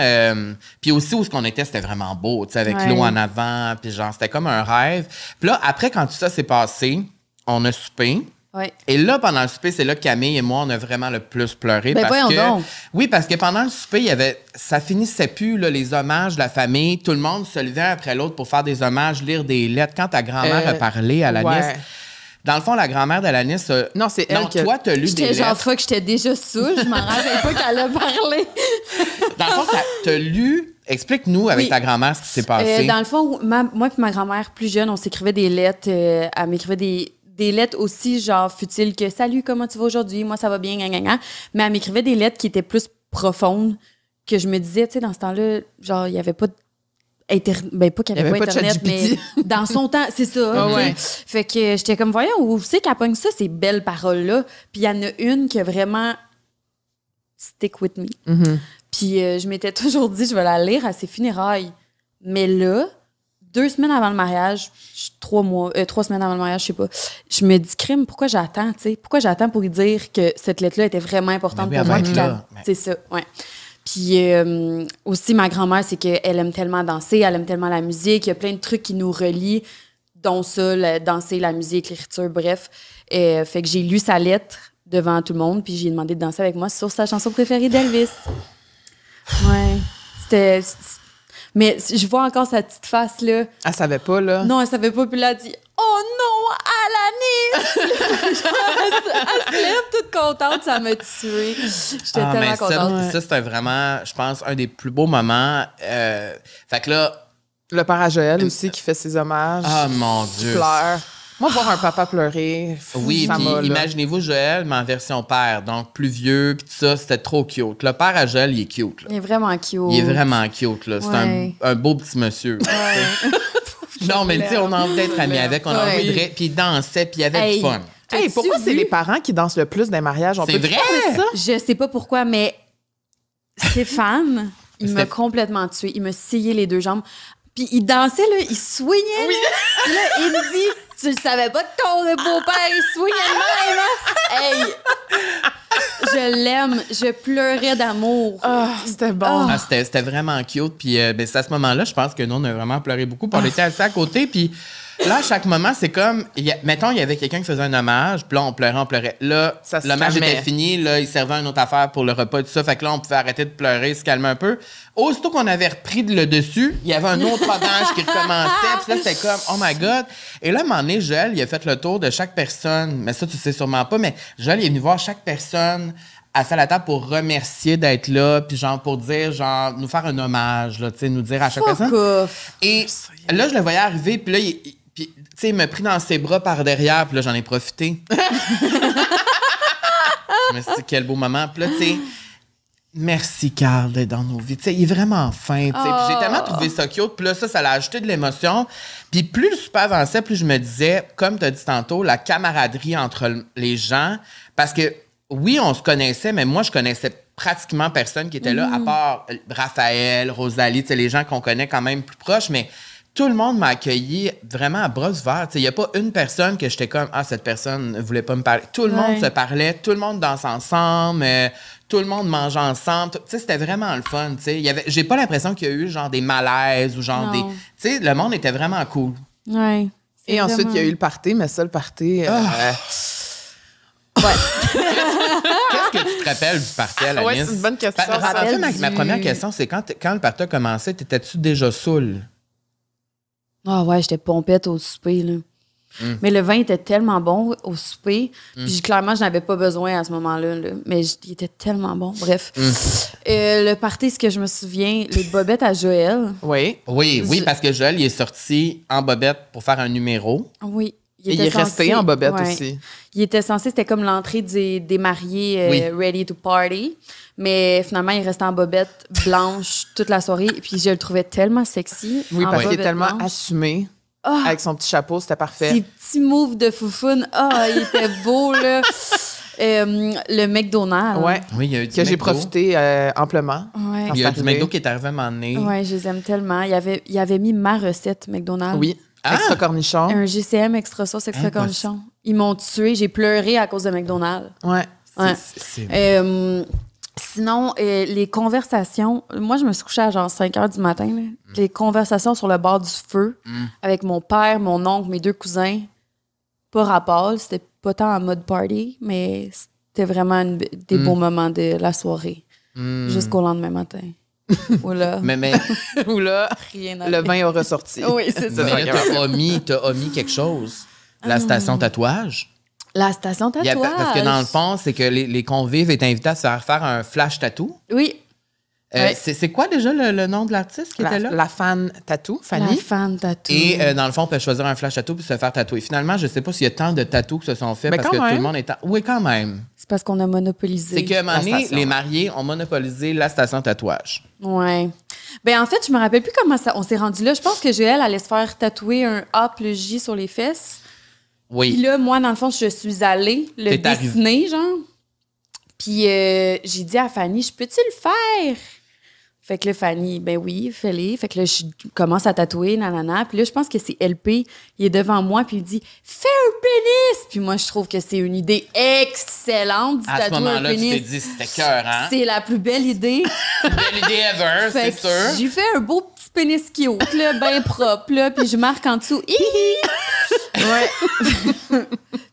puis aussi, où ce qu'on était, c'était vraiment beau, tu sais, avec l'eau en avant, puis genre, c'était comme un rêve. Puis là, après, quand tout ça s'est passé, on a soupé. Ouais. Et là, pendant le souper, c'est là que Camille et moi, on a vraiment le plus pleuré. Ben parce que, donc. oui, parce que pendant le souper, ça finissait plus, là, les hommages de la famille. Tout le monde se levait un après l'autre pour faire des hommages, lire des lettres. Quand ta grand-mère a parlé à Alanis, dans le fond, la grand-mère d'Alanis... non, c'est elle qui... toi, t'as lu des lettres. J'étais genre, fuck, j'étais déjà saoule. Je m'en rappelle pas qu'elle a parlé. Dans le fond, t'as lu... Explique-nous avec ta grand-mère ce qui s'est passé. Dans le fond, moi et ma grand-mère plus jeune, on s'écrivait des lettres. Elle m'écrivait des lettres aussi, genre, futiles que « Salut, comment tu vas aujourd'hui? Moi, ça va bien, gna. » Mais elle m'écrivait des lettres qui étaient plus profondes, que je me disais, tu sais, dans ce temps-là, genre, il n'y avait pas pas qu'il n'y avait pas Internet, mais dans son temps, c'est ça. Fait que j'étais comme, voyons, où c'est qu'elle pogne ça, ces belles paroles-là? Puis il y en a une qui a vraiment stick with me. Mm-hmm. Puis je m'étais toujours dit, je vais la lire à ses funérailles. Mais là, 2 semaines avant le mariage, 3 semaines avant le mariage, je sais pas, je me dis, crime, pourquoi j'attends, tu sais? Pourquoi j'attends pour lui dire que cette lettre-là était vraiment importante pour moi? C'est ça, ouais. Puis aussi, ma grand-mère, c'est qu'elle aime tellement danser, elle aime tellement la musique, il y a plein de trucs qui nous relient, dont ça, danser, la musique, l'écriture, bref. Fait que j'ai lu sa lettre devant tout le monde, puis j'ai demandé de danser avec moi sur sa chanson préférée d'Elvis. Ouais. C'était... Mais je vois encore sa petite face, là. Elle savait pas, là. Non, elle savait pas. Puis là, elle dit « Oh non, Alanis! » Elle se lève toute contente. Ça m'a tuée. J'étais tellement contente. Ça, c'était vraiment, je pense, un des plus beaux moments. Fait que là... Le père à Joël aussi, qui fait ses hommages. Ah, mon Dieu. Pleure. Moi, voir un papa pleurer, oui, puis imaginez-vous Joël, mais en version père, donc plus vieux, puis tout ça, c'était trop cute. Le père à Joël, il est cute. Là. Il est vraiment cute. Il est vraiment cute, là. C'est un beau petit monsieur. Ouais. Non, mais tu sais, on a envie d'être amis avec, on a envie de... Puis il dansait, puis il y avait du fun. Hey, pourquoi c'est les parents qui dansent le plus dans les mariages? C'est vrai? Ça? Je sais pas pourquoi, mais Stéphane, il m'a complètement tué. Il m'a scié les 2 jambes. Puis il dansait, là, il swingait. Oui. Puis là, il me dit, tu le savais pas que ton beau-père, il swingait de même, hein? Hey! Je l'aime. Je pleurais d'amour. Ah, c'était bon. Ah, c'était vraiment cute. Puis c'est à ce moment-là, je pense que nous, on a vraiment pleuré beaucoup. Puis on était assis à côté. Puis là, à chaque moment, c'est comme... mettons, il y avait quelqu'un qui faisait un hommage. Puis là, on pleurait. Là, l'hommage était fini. Là, il servait une autre affaire pour le repas et tout ça. Fait que là, on pouvait arrêter de pleurer, se calmer un peu. Aussitôt qu'on avait repris le dessus, il y avait un autre hommage qui recommençait. Puis là, c'était comme, oh my God. Et là, à un moment donné, Joël, il a fait le tour de chaque personne. Mais ça, tu sais sûrement pas. Mais Joël, il est venu voir chaque personne assis à la table pour remercier d'être là. Puis genre, pour dire, genre, nous faire un hommage, là, tu sais, nous dire à chaque personne. Et là, je le voyais arriver. Puis là, puis, tu sais, il m'a pris dans ses bras par derrière, puis là, j'en ai profité. Je me suis dit, quel beau moment. Puis là, tu sais, merci, Carl, d'être dans nos vies. Tu sais, il est vraiment fin, tu sais. Puis j'ai tellement trouvé ça cute. Puis là, ça l'a ajouté de l'émotion. Puis plus le super avançait, plus je me disais, comme tu as dit tantôt, la camaraderie entre les gens. Parce que, oui, on se connaissait, mais moi, je connaissais pratiquement personne qui était là, à part Raphaël, Rosalie, tu sais, les gens qu'on connaît quand même plus proches, mais... Tout le monde m'a accueilli vraiment à bras ouverts. Il n'y a pas une personne que j'étais comme « Ah, cette personne ne voulait pas me parler. » Tout le monde se parlait, tout le monde danse ensemble, tout le monde mange ensemble. C'était vraiment le fun. J'ai pas l'impression qu'il y a eu genre des malaises ou genre des... Le monde était vraiment cool. Ouais. Et ensuite, il y a eu le party, mais ça, le party... Ouais. Qu'est-ce rappelles du party à la Oui, c'est une bonne question. Ma première question, c'est quand le party a commencé, t'étais-tu déjà saoul? Ah ouais, j'étais pompette au souper, là. Mais le vin était tellement bon au souper. Puis clairement, je n'avais pas besoin à ce moment-là. Là. Mais il était tellement bon. Bref. Le party, ce que je me souviens, les bobettes à Joël. Oui. Oui, parce que Joël, il est sorti en bobette pour faire un numéro. Oui. Il est resté en bobette aussi. Il était censé, c'était comme l'entrée des mariés ready to party. Mais finalement, il restait en bobette blanche toute la soirée. Puis je le trouvais tellement sexy. Oui, parce qu'il est tellement assumé. Avec son petit chapeau, c'était parfait. Ses petits moves de foufoune. Il était beau, là. Le McDonald's. Ouais. Oui, il y a eu que j'ai profité amplement. Ouais. Il y a du McDo qui est arrivé à un moment donné. Oui, je les aime tellement. Il avait mis ma recette McDonald's. Oui. Extra cornichon. Un GCM extra sauce, extra cornichon. Ils m'ont tué. J'ai pleuré à cause de McDonald's. Ouais. Sinon, les conversations... Moi, je me suis couchée à genre 5 h du matin. Là. Les conversations sur le bord du feu avec mon père, mon oncle, mes 2 cousins. Pas rapport. C'était pas tant en mode party, mais c'était vraiment des beaux moments de la soirée. Jusqu'au lendemain matin. Oula. Mais Oula, rien le vin a ressorti. Oui, c'est ça. Mais là, t'as omis quelque chose. La station tatouage. La station tatouage. Parce que dans le fond, c'est que les convives étaient invités à se faire un flash tattoo. Oui. C'est quoi déjà le nom de l'artiste qui était là? La fan tattoo, Fanny. La fan tattoo. Et dans le fond, on peut choisir un flash tattoo puis se faire tatouer. Finalement, je sais pas s'il y a tant de tatous qui se sont faits parce que tout le monde est... Oui, quand même. C'est parce qu'on a monopolisé. C'est qu'à un moment donné, les mariés ont monopolisé la station tatouage. Ouais. Ben en fait, je me rappelle plus comment on s'est rendu là. Je pense que Joël allait se faire tatouer un A plus J sur les fesses. Oui. Puis là, moi, dans le fond, je suis allée le dessiner, genre. Puis j'ai dit à Fanny, je peux-tu le faire? Fait que là, Fanny, ben oui, fais-le. Fait que là, je commence à tatouer, nanana. Puis là, je pense que c'est LP. Il est devant moi, puis il dit « Fais un pénis! » Puis moi, je trouve que c'est une idée excellente du tatouer un pénis. À ce moment-là, tu t'es dit « C'était cœur, hein? » C'est la plus belle idée. Belle idée ever, c'est sûr. J'ai fait un beau petit pénis cute, là, bien propre, là, puis je marque en dessous « Hihi! » Ouais.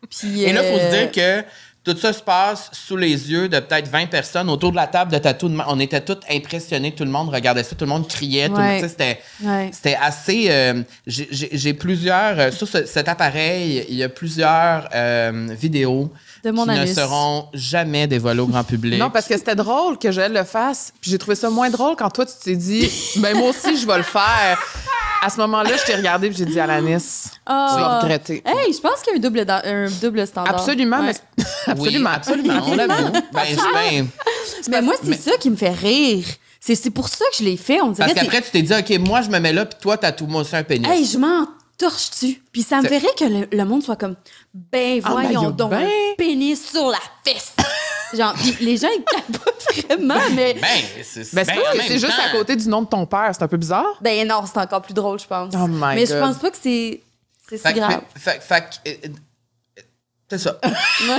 Puis, et là, il faut se dire que tout ça se passe sous les yeux de peut-être 20 personnes autour de la table de tatou. On était tous impressionnés. Tout le monde regardait ça. Tout le monde criait. C'était assez... j'ai plusieurs... sur cet appareil, il y a plusieurs vidéos qui ne seront jamais dévoilées au grand public. Non, parce que c'était drôle que Joël le fasse. Puis j'ai trouvé ça moins drôle quand toi, tu t'es dit « Ben moi aussi, je vais le faire. » À ce moment-là, je t'ai regardé et j'ai dit, Alanis, tu vas regretter. Hey, je pense qu'il y a un double standard. Absolument, ouais. Absolument. On l'avoue. Mais moi, c'est ça qui me fait rire. C'est pour ça que je l'ai fait. On dirait parce qu'après, tu t'es dit, OK, moi, je me mets là, puis toi, tatoues-moi aussi un pénis. Hey, je m'en torche-tu. Puis ça me ferait que le monde soit comme, ben voyons donc, un pénis sur la fesse. Genre, les gens, ils capotent vraiment, mais... c'est juste à côté du nom de ton père. C'est un peu bizarre. Ben non, c'est encore plus drôle, je pense. Oh my mais God. je pense pas que c'est si grave. C'est ça.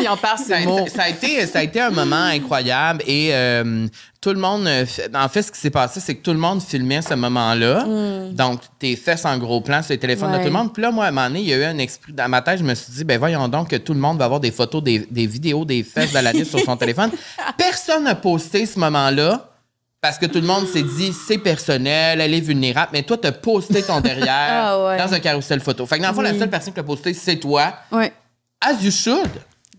Il en parle, c'est mots. Ça a été un moment incroyable et tout le monde... En fait, ce qui s'est passé, c'est que tout le monde filmait ce moment-là. Donc, tes fesses en gros plan sur les téléphones de tout le monde. Puis là, moi, à un moment donné, il y a eu un esprit... Dans ma tête, je me suis dit, ben voyons donc que tout le monde va avoir des photos, des vidéos des fesses d'Alanis sur son téléphone. Personne n'a posté ce moment-là. Parce que tout le monde s'est dit, c'est personnel, elle est vulnérable. Mais toi, t'as posté ton derrière dans un carrousel photo. Fait que dans le fond, la seule personne qui l'a posté, c'est toi. Ouais. As you should.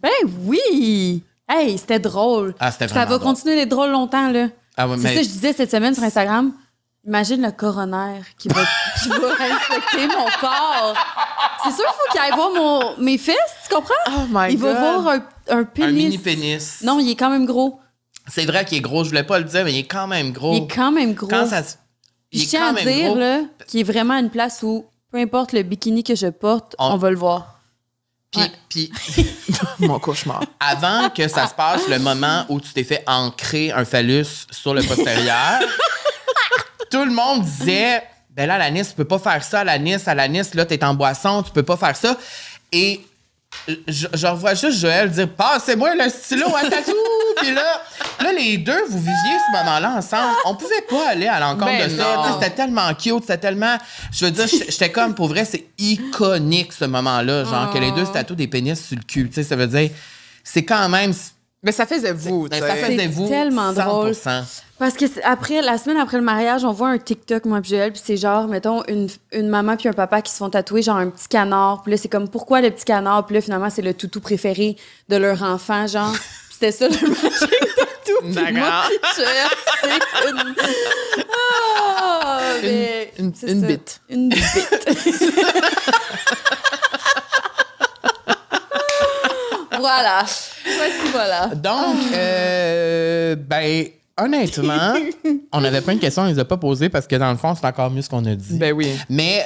Ben oui! Hey, c'était drôle. C'était vraiment ça va continuer d'être drôle longtemps, là. Ouais, c'est ça que je disais cette semaine sur Instagram. Imagine le coroner qui va inspecter mon corps. C'est sûr qu'il faut qu'il aille voir mes fesses, tu comprends? Oh my Il va voir un pénis. Un mini-pénis. Non, il est quand même gros. C'est vrai qu'il est gros, je voulais pas le dire, mais il est quand même gros. Il est quand même gros. Je tiens à dire là, qu'il est vraiment une place où, peu importe le bikini que je porte, on va le voir. Puis mon cauchemar. Avant que ça se passe, le moment où tu t'es fait ancrer un phallus sur le postérieur, tout le monde disait, ben là, Alanis, tu peux pas faire ça, Alanis, là, t'es en boisson, tu peux pas faire ça. Et je revois juste Joël dire, passez-moi le stylo à tatou. Puis là, les deux, vous viviez ce moment-là ensemble. On pouvait pas aller à l'encontre de ça. C'était tellement cute, c'était tellement... Je veux dire, j'étais comme, pour vrai, c'est iconique ce moment-là. Genre, que les deux se tatouent des pénis sur le cul. Tu sais, ça veut dire, c'est quand même... Mais ça faisait vous, ça faisait vous. C'est tellement 100%. drôle. Parce que la semaine après le mariage, on voit un TikTok, moi puis Joël, puis c'est genre, mettons, une maman puis un papa qui se font tatouer genre un petit canard. Puis là, c'est comme, pourquoi le petit canard? Puis là, finalement, c'est le toutou préféré de leur enfant, genre. Puis c'était ça, le matching tatou. Puis moi puis Joël, c'est une bite. Une bite. Voilà. Voici, voilà. Donc, honnêtement, on avait plein de questions, on les a pas posées parce que dans le fond, c'est encore mieux ce qu'on a dit. Ben oui. Mais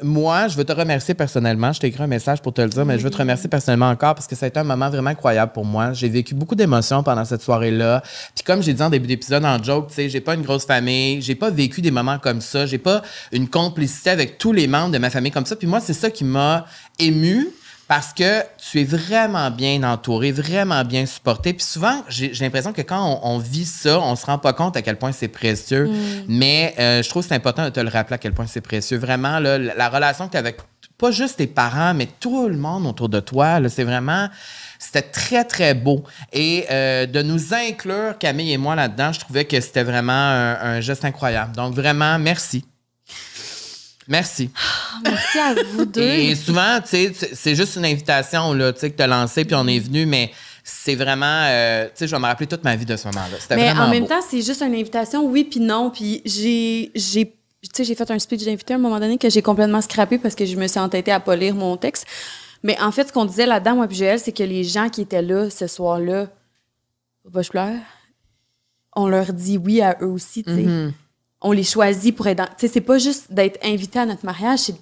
moi, je veux te remercier personnellement. Je t'ai écrit un message pour te le dire, mais je veux te remercier personnellement encore parce que ça a été un moment vraiment incroyable pour moi. J'ai vécu beaucoup d'émotions pendant cette soirée-là. Puis comme j'ai dit en début d'épisode en joke, tu sais, j'ai pas une grosse famille, j'ai pas vécu des moments comme ça, j'ai pas une complicité avec tous les membres de ma famille comme ça. Puis moi, c'est ça qui m'a émue. Parce que tu es vraiment bien entouré, vraiment bien supporté. Puis souvent, j'ai l'impression que quand on vit ça, on se rend pas compte à quel point c'est précieux. Mais je trouve que c'est important de te le rappeler à quel point c'est précieux. Vraiment, là, la relation que tu as avec pas juste tes parents, mais tout le monde autour de toi, là, c'est vraiment... C'était très, très beau. Et de nous inclure, Camille et moi, là-dedans, je trouvais que c'était vraiment un geste incroyable. Donc, vraiment, merci. Merci. Merci à vous deux. Et souvent, tu sais, c'est juste une invitation là, tu sais, que tu as lancée, puis on est venu, mais c'est vraiment... tu sais, je vais me rappeler toute ma vie de ce moment-là. C'était vraiment en même beau. temps, c'est juste une invitation, oui puis non. Puis j'ai fait un speech d'invité à un moment donné que j'ai complètement scrappé parce que je me suis entêtée à pas lire mon texte. Mais en fait, ce qu'on disait là-dedans, moi puis Joël, c'est que les gens qui étaient là ce soir-là, je pleure, on leur dit oui à eux aussi, tu sais. Mm-hmm. On les choisit pour être dans... Tu sais, c'est pas juste d'être invité à notre mariage, c'est...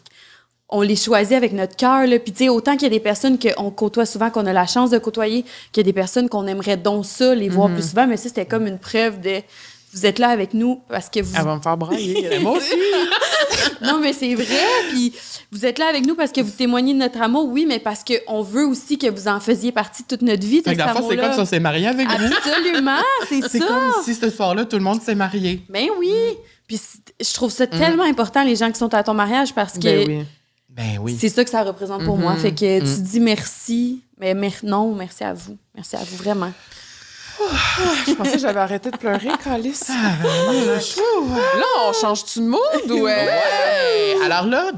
On les choisit avec notre cœur, là. Puis, tu sais, autant qu'il y a des personnes qu'on côtoie souvent, qu'on a la chance de côtoyer, qu'il y a des personnes qu'on aimerait donc ça, les voir plus souvent. Mais ça, c'était comme une preuve de... Vous êtes là avec nous parce que vous... Elle va me faire brailler. Moi aussi! Non, mais c'est vrai. Puis, vous êtes là avec nous parce que vous témoignez de notre amour, oui, mais parce qu'on veut aussi que vous en faisiez partie toute notre vie. Fait que la fois, c'est comme ça, on s'est marié avec vous. Absolument, c'est ça. C'est comme si ce soir-là, tout le monde s'est marié. Ben oui. Puis, je trouve ça tellement important, les gens qui sont à ton mariage, parce que... Ben oui. C'est ça que ça représente pour moi. Fait que tu dis merci, mais non, merci à vous. Merci à vous, vraiment. Je pensais que j'avais arrêté de pleurer, Calice. Là, on change-tu de mood ou... Ouais. Alors là,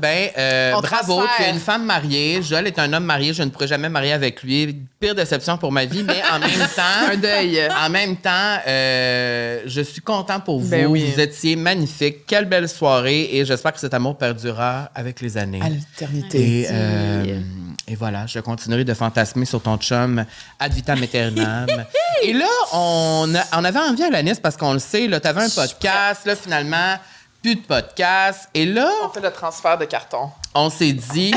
bravo, tu es une femme mariée. Joël est un homme marié. Je ne pourrais jamais marier avec lui. Pire déception pour ma vie, mais en même temps... Un deuil. En même temps, je suis content pour vous. Ben oui. Vous étiez magnifique. Quelle belle soirée. Et j'espère que cet amour perdurera avec les années. À l'éternité. Et voilà, je continuerai de fantasmer sur ton chum ad vitam aeternam. Et là, on avait envie à Alanis parce qu'on le sait, là, t'avais un podcast, là, finalement, plus de podcast. Et là... On fait le transfert de carton. On s'est dit...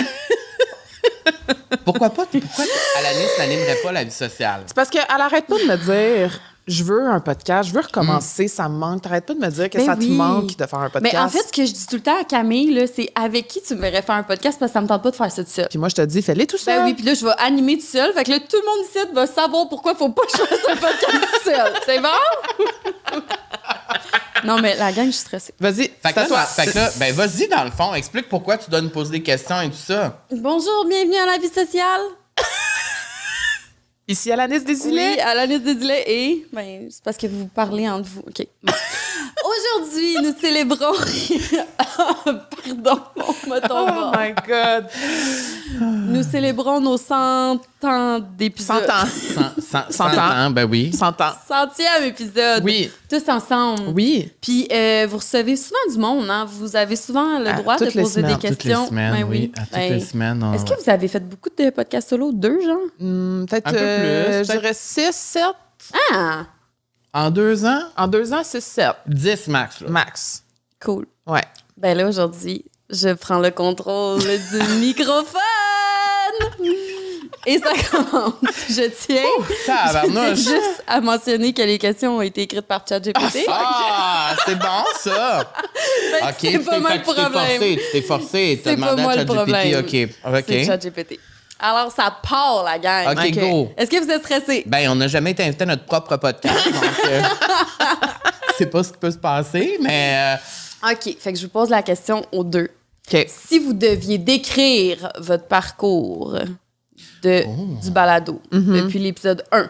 pourquoi Alanis n'animerait pas la vie sociale? C'est parce qu'elle arrête pas de me dire... Je veux un podcast, je veux recommencer, ça me manque. T'arrêtes pas de me dire que ça te manque de faire un podcast. Mais en fait, ce que je dis tout le temps à Camille, là, c'est avec qui tu me verrais faire un podcast parce que ça me tente pas de faire ça tout seul. Puis moi, je te dis, fais-les tout seul. Ben oui, puis là, je vais animer tout seul. Fait que là, tout le monde ici va savoir pourquoi il faut pas que je fasse un podcast tout seul. C'est bon? Non, mais la gang, je suis stressée. Vas-y, fait que là, vas-y, dans le fond, explique pourquoi tu dois nous poser des questions et tout ça. Bonjour, bienvenue à la vie sociale. Ici, Alanis Desilets. Oui, Alanis Desilets et... c'est parce que vous parlez entre vous. OK. Aujourd'hui, nous célébrons... Pardon, on m'a tombé. Oh my God. Nous célébrons nos 100 ans d'épisode. 100 ans, ben oui. 100 ans. 100e épisode. Oui. Tous ensemble. Oui. Puis, vous recevez souvent du monde, hein? Vous avez souvent le droit de poser des questions. Toutes les semaines, oui. À toutes les semaines. Est-ce que vous avez fait beaucoup de podcasts solo? 2, genre? Peut-être un peu plus. Je dirais 6, 7. Ah! En 2 ans? En 2 ans, 6, 7. 10 max. Là. Max. Cool. Ouais. Ben là, aujourd'hui, je prends le contrôle du microphone! Et ça commence. Je tiens juste à mentionner que les questions ont été écrites par ChatGPT. Ah, c'est bon, ça! OK, c'est pas moi le problème. Tu t'es forcé. Tu as demandé à ChatGPT. OK. C'est ChatGPT. Alors, ça part, la gang. OK, go. Est-ce que vous êtes stressés? Ben, on n'a jamais été invité à notre propre podcast, donc c'est pas ce qui peut se passer, mais... OK, fait que je vous pose la question aux deux. OK. Si vous deviez décrire votre parcours du balado depuis l'épisode 1,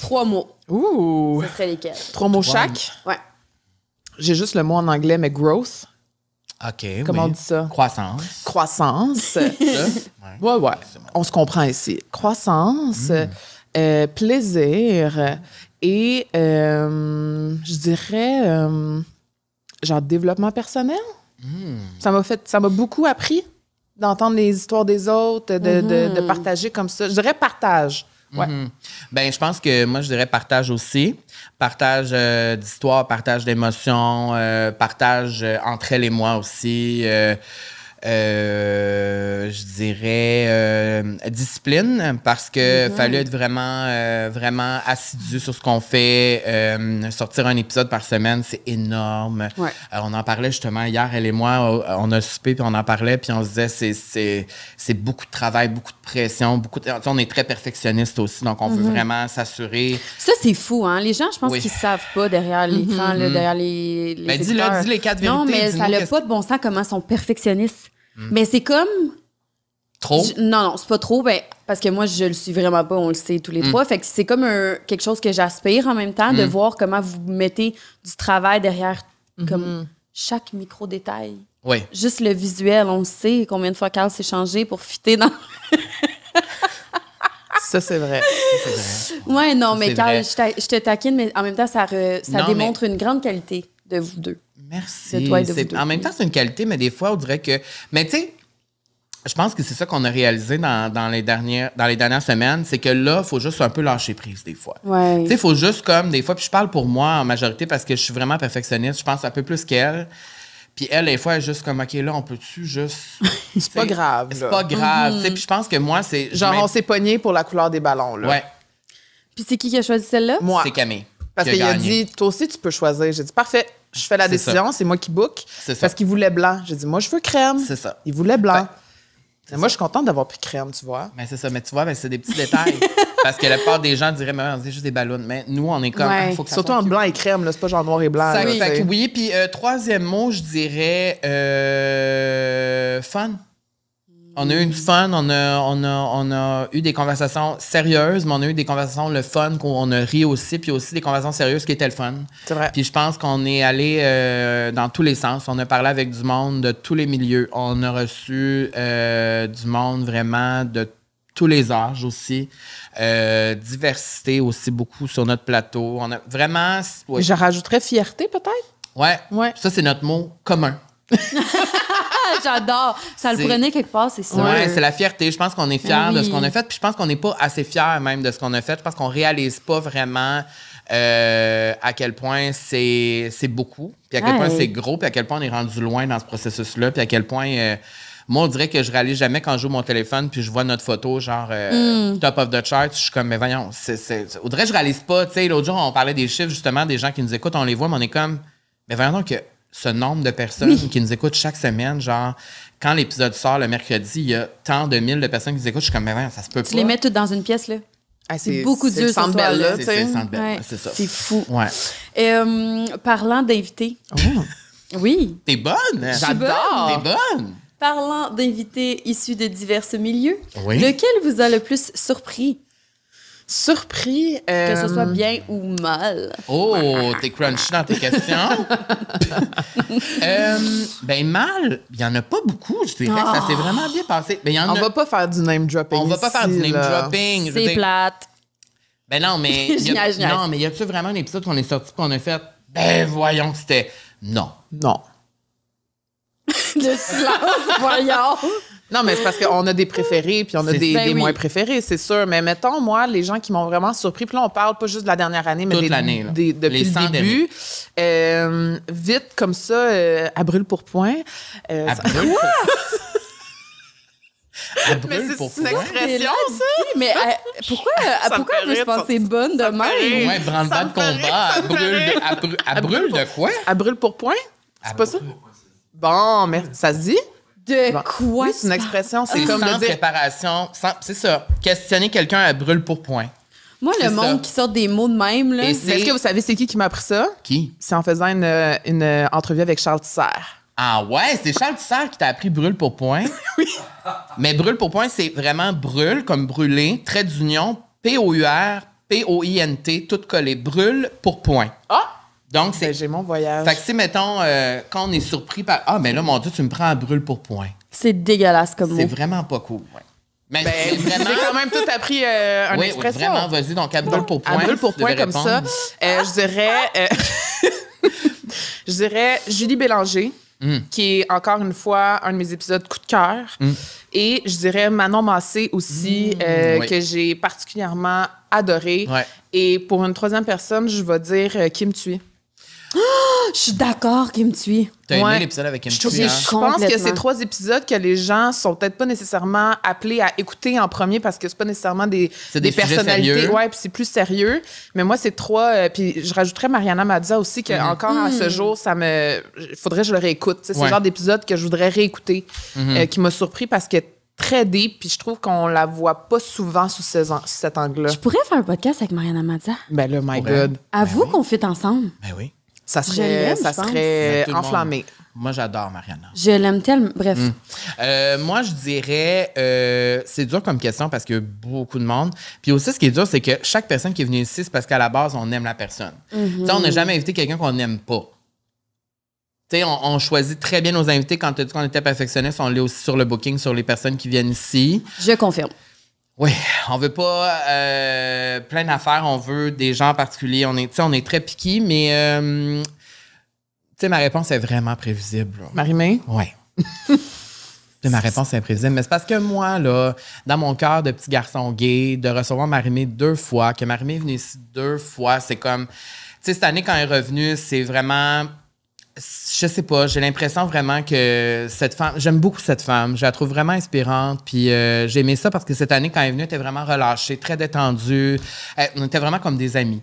3 mots. Ouh! Ce serait lesquels? 3 mots chaque? Ouais. J'ai juste le mot en anglais, mais growth. OK, Comment on dit ça? Croissance. Croissance. Ouais. Ouais. On se comprend ici. Croissance, plaisir et, je dirais, genre développement personnel. Ça m'a beaucoup appris d'entendre les histoires des autres, de partager comme ça. Je dirais partage. Ouais. Ben, je pense que moi, je dirais partage aussi. Partage d'histoire, partage d'émotions, partage entre elle et moi aussi. Je dirais discipline, parce que fallait être vraiment assidu sur ce qu'on fait. Sortir un épisode par semaine, c'est énorme. Ouais. On en parlait justement hier, elle et moi, on a soupé puis on en parlait, puis on se disait c'est beaucoup de travail, beaucoup de pression, on est très perfectionniste aussi, donc on veut vraiment s'assurer. Ça, c'est fou, hein? Les gens, je pense qu'ils savent pas derrière l'écran, là, derrière les ben, dis les 4 vérités. Non, mais ça n'a pas de bon sens comment ils sont perfectionnistes. Mais c'est comme... Trop? Non, c'est pas trop, parce que moi, je le suis vraiment pas, on le sait tous les trois. Fait que c'est comme quelque chose que j'aspire en même temps, de voir comment vous mettez du travail derrière comme chaque micro-détail. Oui. Juste le visuel, on le sait combien de fois Carl s'est changé pour fitter dans... Ça, c'est vrai. Ouais, non, mais Carl, je te taquine, mais en même temps, ça démontre une grande qualité de vous deux. Merci. De toi et de vous deux. En même temps, c'est une qualité, mais des fois, on dirait que... Mais tu sais, je pense que c'est ça qu'on a réalisé dans les dernières semaines, c'est que là, il faut juste un peu lâcher prise des fois. Ouais. Tu sais, il faut juste comme, des fois, puis je parle pour moi en majorité parce que je suis vraiment perfectionniste, je pense un peu plus qu'elle. Puis elle, des fois, elle est juste comme, OK, là, on peut-tu juste... C'est pas grave, là. C'est pas grave, tu sais. Puis je pense que moi, c'est... Genre, on s'est pogné pour la couleur des ballons, là. Ouais. Puis c'est qui a choisi celle-là? Moi. C'est Camille. Parce qu'il a dit, toi aussi, tu peux choisir. J'ai dit, parfait, je fais la décision, c'est moi qui book. C'est ça. Parce qu'il voulait blanc. J'ai dit, moi, je veux crème. C'est ça. Il voulait blanc. Mais moi, je suis contente d'avoir pris crème, tu vois. Mais c'est ça. Mais tu vois, c'est des petits détails. Parce que la plupart des gens diraient, mais c'est juste des ballons. Mais nous, on est comme, faut que ça surtout soit en blanc et crème, là, c'est pas genre noir et blanc. ça, là, fait que oui. Puis troisième mot, je dirais fun. On a eu du fun, on a eu des conversations sérieuses, mais on a eu des conversations le fun, qu'on a ri aussi, puis aussi des conversations sérieuses qui étaient le fun. C'est vrai. Puis je pense qu'on est allé dans tous les sens. On a parlé avec du monde de tous les milieux. On a reçu du monde vraiment de tous les âges aussi. Diversité aussi beaucoup sur notre plateau. On a vraiment... Ouais. Je rajouterais fierté, peut-être? Ouais. Ça, c'est notre mot commun. J'adore. Ça le prenait quelque part, c'est ça. Oui, c'est la fierté. Je pense qu'on est fiers de ce qu'on a fait. Puis je pense qu'on n'est pas assez fiers même de ce qu'on a fait. Je pense qu'on réalise pas vraiment à quel point c'est beaucoup, puis à quel point c'est gros, puis à quel point on est rendu loin dans ce processus-là, puis à quel point... moi, on dirait que je réalise jamais quand je joue mon téléphone puis je vois notre photo, genre top of the chart. Je suis comme, mais voyons, on dirait que je réalise pas. Tu sais, l'autre jour, on parlait des chiffres, justement, des gens qui nous écoutent, on les voit, mais on est comme, mais voyons donc que ce nombre de personnes qui nous écoutent chaque semaine, genre, quand l'épisode sort le mercredi, il y a tant de mille de personnes qui nous écoutent, je suis comme, mais voyons, ça se peut pas. Tu les mets toutes dans une pièce, là. Ah, c'est beaucoup d'yeux sur toi, là. C'est le Centre Bell, c'est ça. C'est fou. Ouais. Parlant d'invités. Oui. T'es bonne! J'adore! T'es bonne! Parlant d'invités issus de divers milieux, oui. Lequel vous a le plus surpris? Surpris. Que ce soit bien ou mal. Oh, t'es crunchy dans tes questions. Ben, mal, il n'y en a pas beaucoup, je dirais. Ça s'est vraiment bien passé. Ben, on va pas faire du name dropping. On va pas faire du name dropping. C'est plate. Ben non, mais. Non, mais y a-tu vraiment un épisode qu'on est sorti qu'on a fait? Ben, voyons que c'était. Non. Le silence, voyons. Non, mais c'est parce qu'on a des préférés, puis on a des moins préférés, c'est sûr. Mais mettons, moi, les gens qui m'ont vraiment surpris, puis là, on parle pas juste de la dernière année, mais depuis le début. Vite, comme ça, à brûle-pourpoint. À brûle pour c'est une expression, ça? Mais pourquoi on peut se penser bonne de même? Ouais, branle-bas de combat. À brûle de quoi? À brûle pour point? C'est pas ça? Bon, mais ça se dit? Quoi? Oui, c'est une expression. C'est comme sans préparation. C'est ça. Questionner quelqu'un à brûle pour point. Moi, le monde qui sort des mots de même, là. Est-ce que vous savez c'est qui m'a appris ça? Qui? C'est en faisant une entrevue avec Charles Tisser. Ah ouais, c'est Charles Tisser qui t'a appris brûle pour point. Oui. Mais brûle pour point, c'est vraiment brûle, comme brûler, trait d'union, P-O-U-R, POINT, tout collé, brûle pour point. Ah! Donc, c'est... j'ai mon voyage. Fait que si, mettons, quand on est surpris par... Ah, mais là, mon Dieu, tu me prends à brûle pour point. C'est dégueulasse comme mot. C'est vraiment pas cool, ouais. Mais vraiment... J'ai quand même tout appris un expression. Oui, vraiment, vas-y. Donc, à brûle pour point. À brûle pour point, comme ça. Je dirais... je dirais Julie Bélanger, qui est, encore une fois, un de mes épisodes coup de cœur. Et je dirais Manon Massé aussi, que j'ai particulièrement adoré. Ouais. Et pour une troisième personne, je vais dire Kim Thuy. Oh, je suis d'accord, Kim Thuy. T'as aimé l'épisode avec Kim Thuy, hein? Je pense que c'est 3 épisodes que les gens sont peut-être pas nécessairement appelés à écouter en premier parce que c'est pas nécessairement des personnalités. Ouais, puis c'est plus sérieux. Mais moi, c'est 3. Puis je rajouterais Mariana Mazza aussi, que encore à ce jour, faudrait que je le réécoute. C'est le genre d'épisode que je voudrais réécouter, qui m'a surpris parce que très deep, puis je trouve qu'on la voit pas souvent sous cet angle-là. Je pourrais faire un podcast avec Mariana Mazza. Ben là, my God. Avoue qu'on fait ensemble. Ben oui. Ça serait enflammé. Moi, j'adore Mariana. Je l'aime tellement. Bref. Moi, je dirais... c'est dur comme question parce qu'il y a beaucoup de monde. Puis aussi, ce qui est dur, c'est que chaque personne qui est venue ici, c'est parce qu'à la base, on aime la personne. Tu sais, on n'a jamais invité quelqu'un qu'on n'aime pas. Tu sais, on choisit très bien nos invités. Quand tu as dit qu'on était perfectionniste, on l'est aussi sur le booking, sur les personnes qui viennent ici. Je confirme. Oui, on veut pas plein d'affaires, on veut des gens particuliers. On est très piqués, mais tu sais, ma réponse est vraiment prévisible. Marie-Mé? Oui. Ma réponse est imprévisible. Mais c'est parce que moi, là, dans mon cœur de petit garçon gay, de recevoir Marie-Mé 2 fois, que Marie-Mé est venue ici 2 fois, c'est comme... Tu sais, cette année, quand elle est revenue, c'est vraiment... Je sais pas, j'ai l'impression vraiment que cette femme... J'aime beaucoup cette femme. Je la trouve vraiment inspirante. Puis j'ai aimé ça parce que cette année, quand elle est venue, elle était vraiment relâchée, très détendue. On était vraiment comme des amis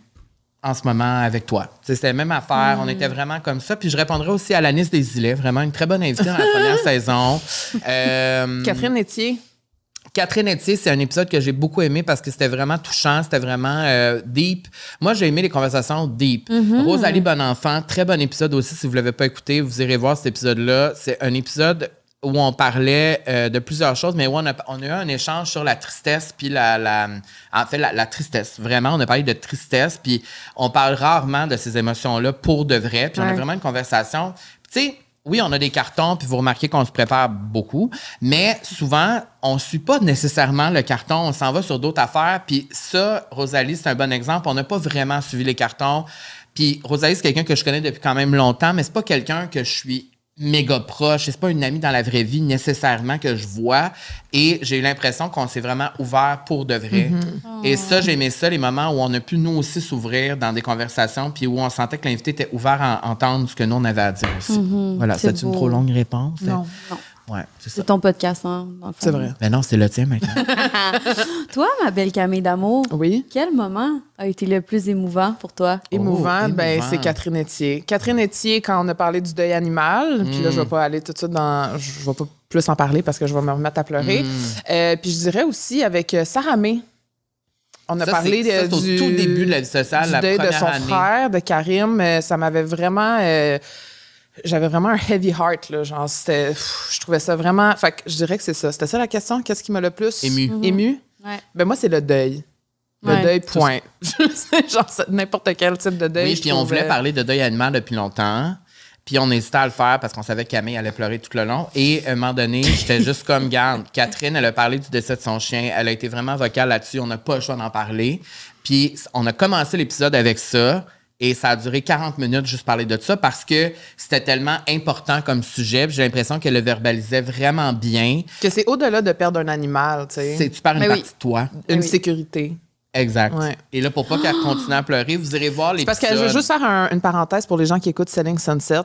en ce moment avec toi. T'sais, c'était la même affaire. On était vraiment comme ça. Puis je répondrais aussi à Lanis Desilets, vraiment une très bonne invitée dans la première saison. Catherine Etier. Catherine Etier, c'est un épisode que j'ai beaucoup aimé parce que c'était vraiment touchant, c'était vraiment deep. Moi, j'ai aimé les conversations deep. Rosalie Bonenfant, très bon épisode aussi. Si vous ne l'avez pas écouté, vous irez voir cet épisode-là. C'est un épisode où on parlait de plusieurs choses, mais où on a eu un échange sur la tristesse, puis la tristesse. Vraiment, on a parlé de tristesse, puis on parle rarement de ces émotions-là pour de vrai. Puis on a vraiment une conversation. Tu sais, oui, on a des cartons, puis vous remarquez qu'on se prépare beaucoup, mais souvent, on ne suit pas nécessairement le carton, on s'en va sur d'autres affaires. Puis ça, Rosalie, c'est un bon exemple. On n'a pas vraiment suivi les cartons. Puis Rosalie, c'est quelqu'un que je connais depuis quand même longtemps, mais c'est pas quelqu'un que je suis méga proche. C'est pas une amie dans la vraie vie nécessairement que je vois. Et j'ai eu l'impression qu'on s'est vraiment ouvert pour de vrai. Et ça, j'ai aimé ça, les moments où on a pu nous aussi s'ouvrir dans des conversations, puis où on sentait que l'invité était ouvert à entendre ce que nous, on avait à dire aussi. Voilà, c'est une trop longue réponse? Non. Ouais, c'est ton podcast, hein, dans le fond. C'est vrai. Mais non, c'est le tien maintenant. Toi, ma belle Camille d'amour, oui? Quel moment a été le plus émouvant pour toi? Émouvant, c'est Catherine Etier. Catherine Etier, quand on a parlé du deuil animal, puis là, je vais pas aller tout de suite je vais pas plus en parler parce que je vais me remettre à pleurer. Puis je dirais aussi avec Sarah May. On a parlé du tout début de la vie sociale, du la deuil première de son année. frère, de Karim. Ça m'avait vraiment... j'avais vraiment un heavy heart, là. Genre, je trouvais ça vraiment... Fait que je dirais que c'est ça. C'était ça la question? Qu'est-ce qui m'a le plus ému? Ouais. Ben moi, c'est le deuil. Le deuil, point. Genre, n'importe quel type de deuil. Oui, puis on voulait parler de deuil animal depuis longtemps. Puis on hésitait à le faire parce qu'on savait que Camille allait pleurer tout le long. Et à un moment donné, j'étais juste comme, garde, Catherine, elle a parlé du décès de son chien. Elle a été vraiment vocale là-dessus. On n'a pas le choix d'en parler. Puis on a commencé l'épisode avec ça. Et ça a duré 40 minutes juste parler de ça parce que c'était tellement important comme sujet. J'ai l'impression qu'elle le verbalisait vraiment bien. Que c'est au-delà de perdre un animal, tu sais. Tu perds une partie de toi. Une sécurité. Exact. Ouais. Et là, pour pas qu'elle continue à pleurer, vous irez voir l'épisode. Parce que je veux juste faire une parenthèse pour les gens qui écoutent Selling Sunset.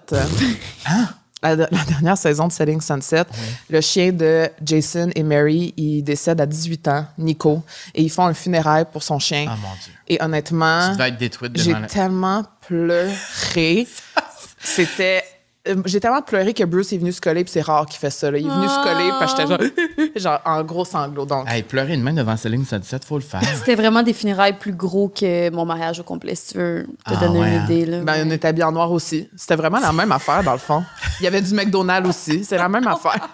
La dernière saison de Selling Sunset, le chien de Jason et Mary, il décède à 18 ans, Nico, et ils font un funérail pour son chien. Ah, mon Dieu. Et honnêtement, tu devais être détruite j'ai tellement pleuré. J'ai tellement pleuré que Bruce est venu se coller, puis c'est rare qu'il fait ça. Là. Il est venu se coller, parce que j'étais genre en gros sanglot. Donc. Hey, pleurer une main devant Selling Sunset, faut le faire. C'était vraiment des funérailles plus gros que mon mariage au complet, si tu veux te donner une idée. Là. Ben, on était habillés en noir aussi. C'était vraiment la même affaire, dans le fond. Il y avait du McDonald's aussi. C'est la même affaire.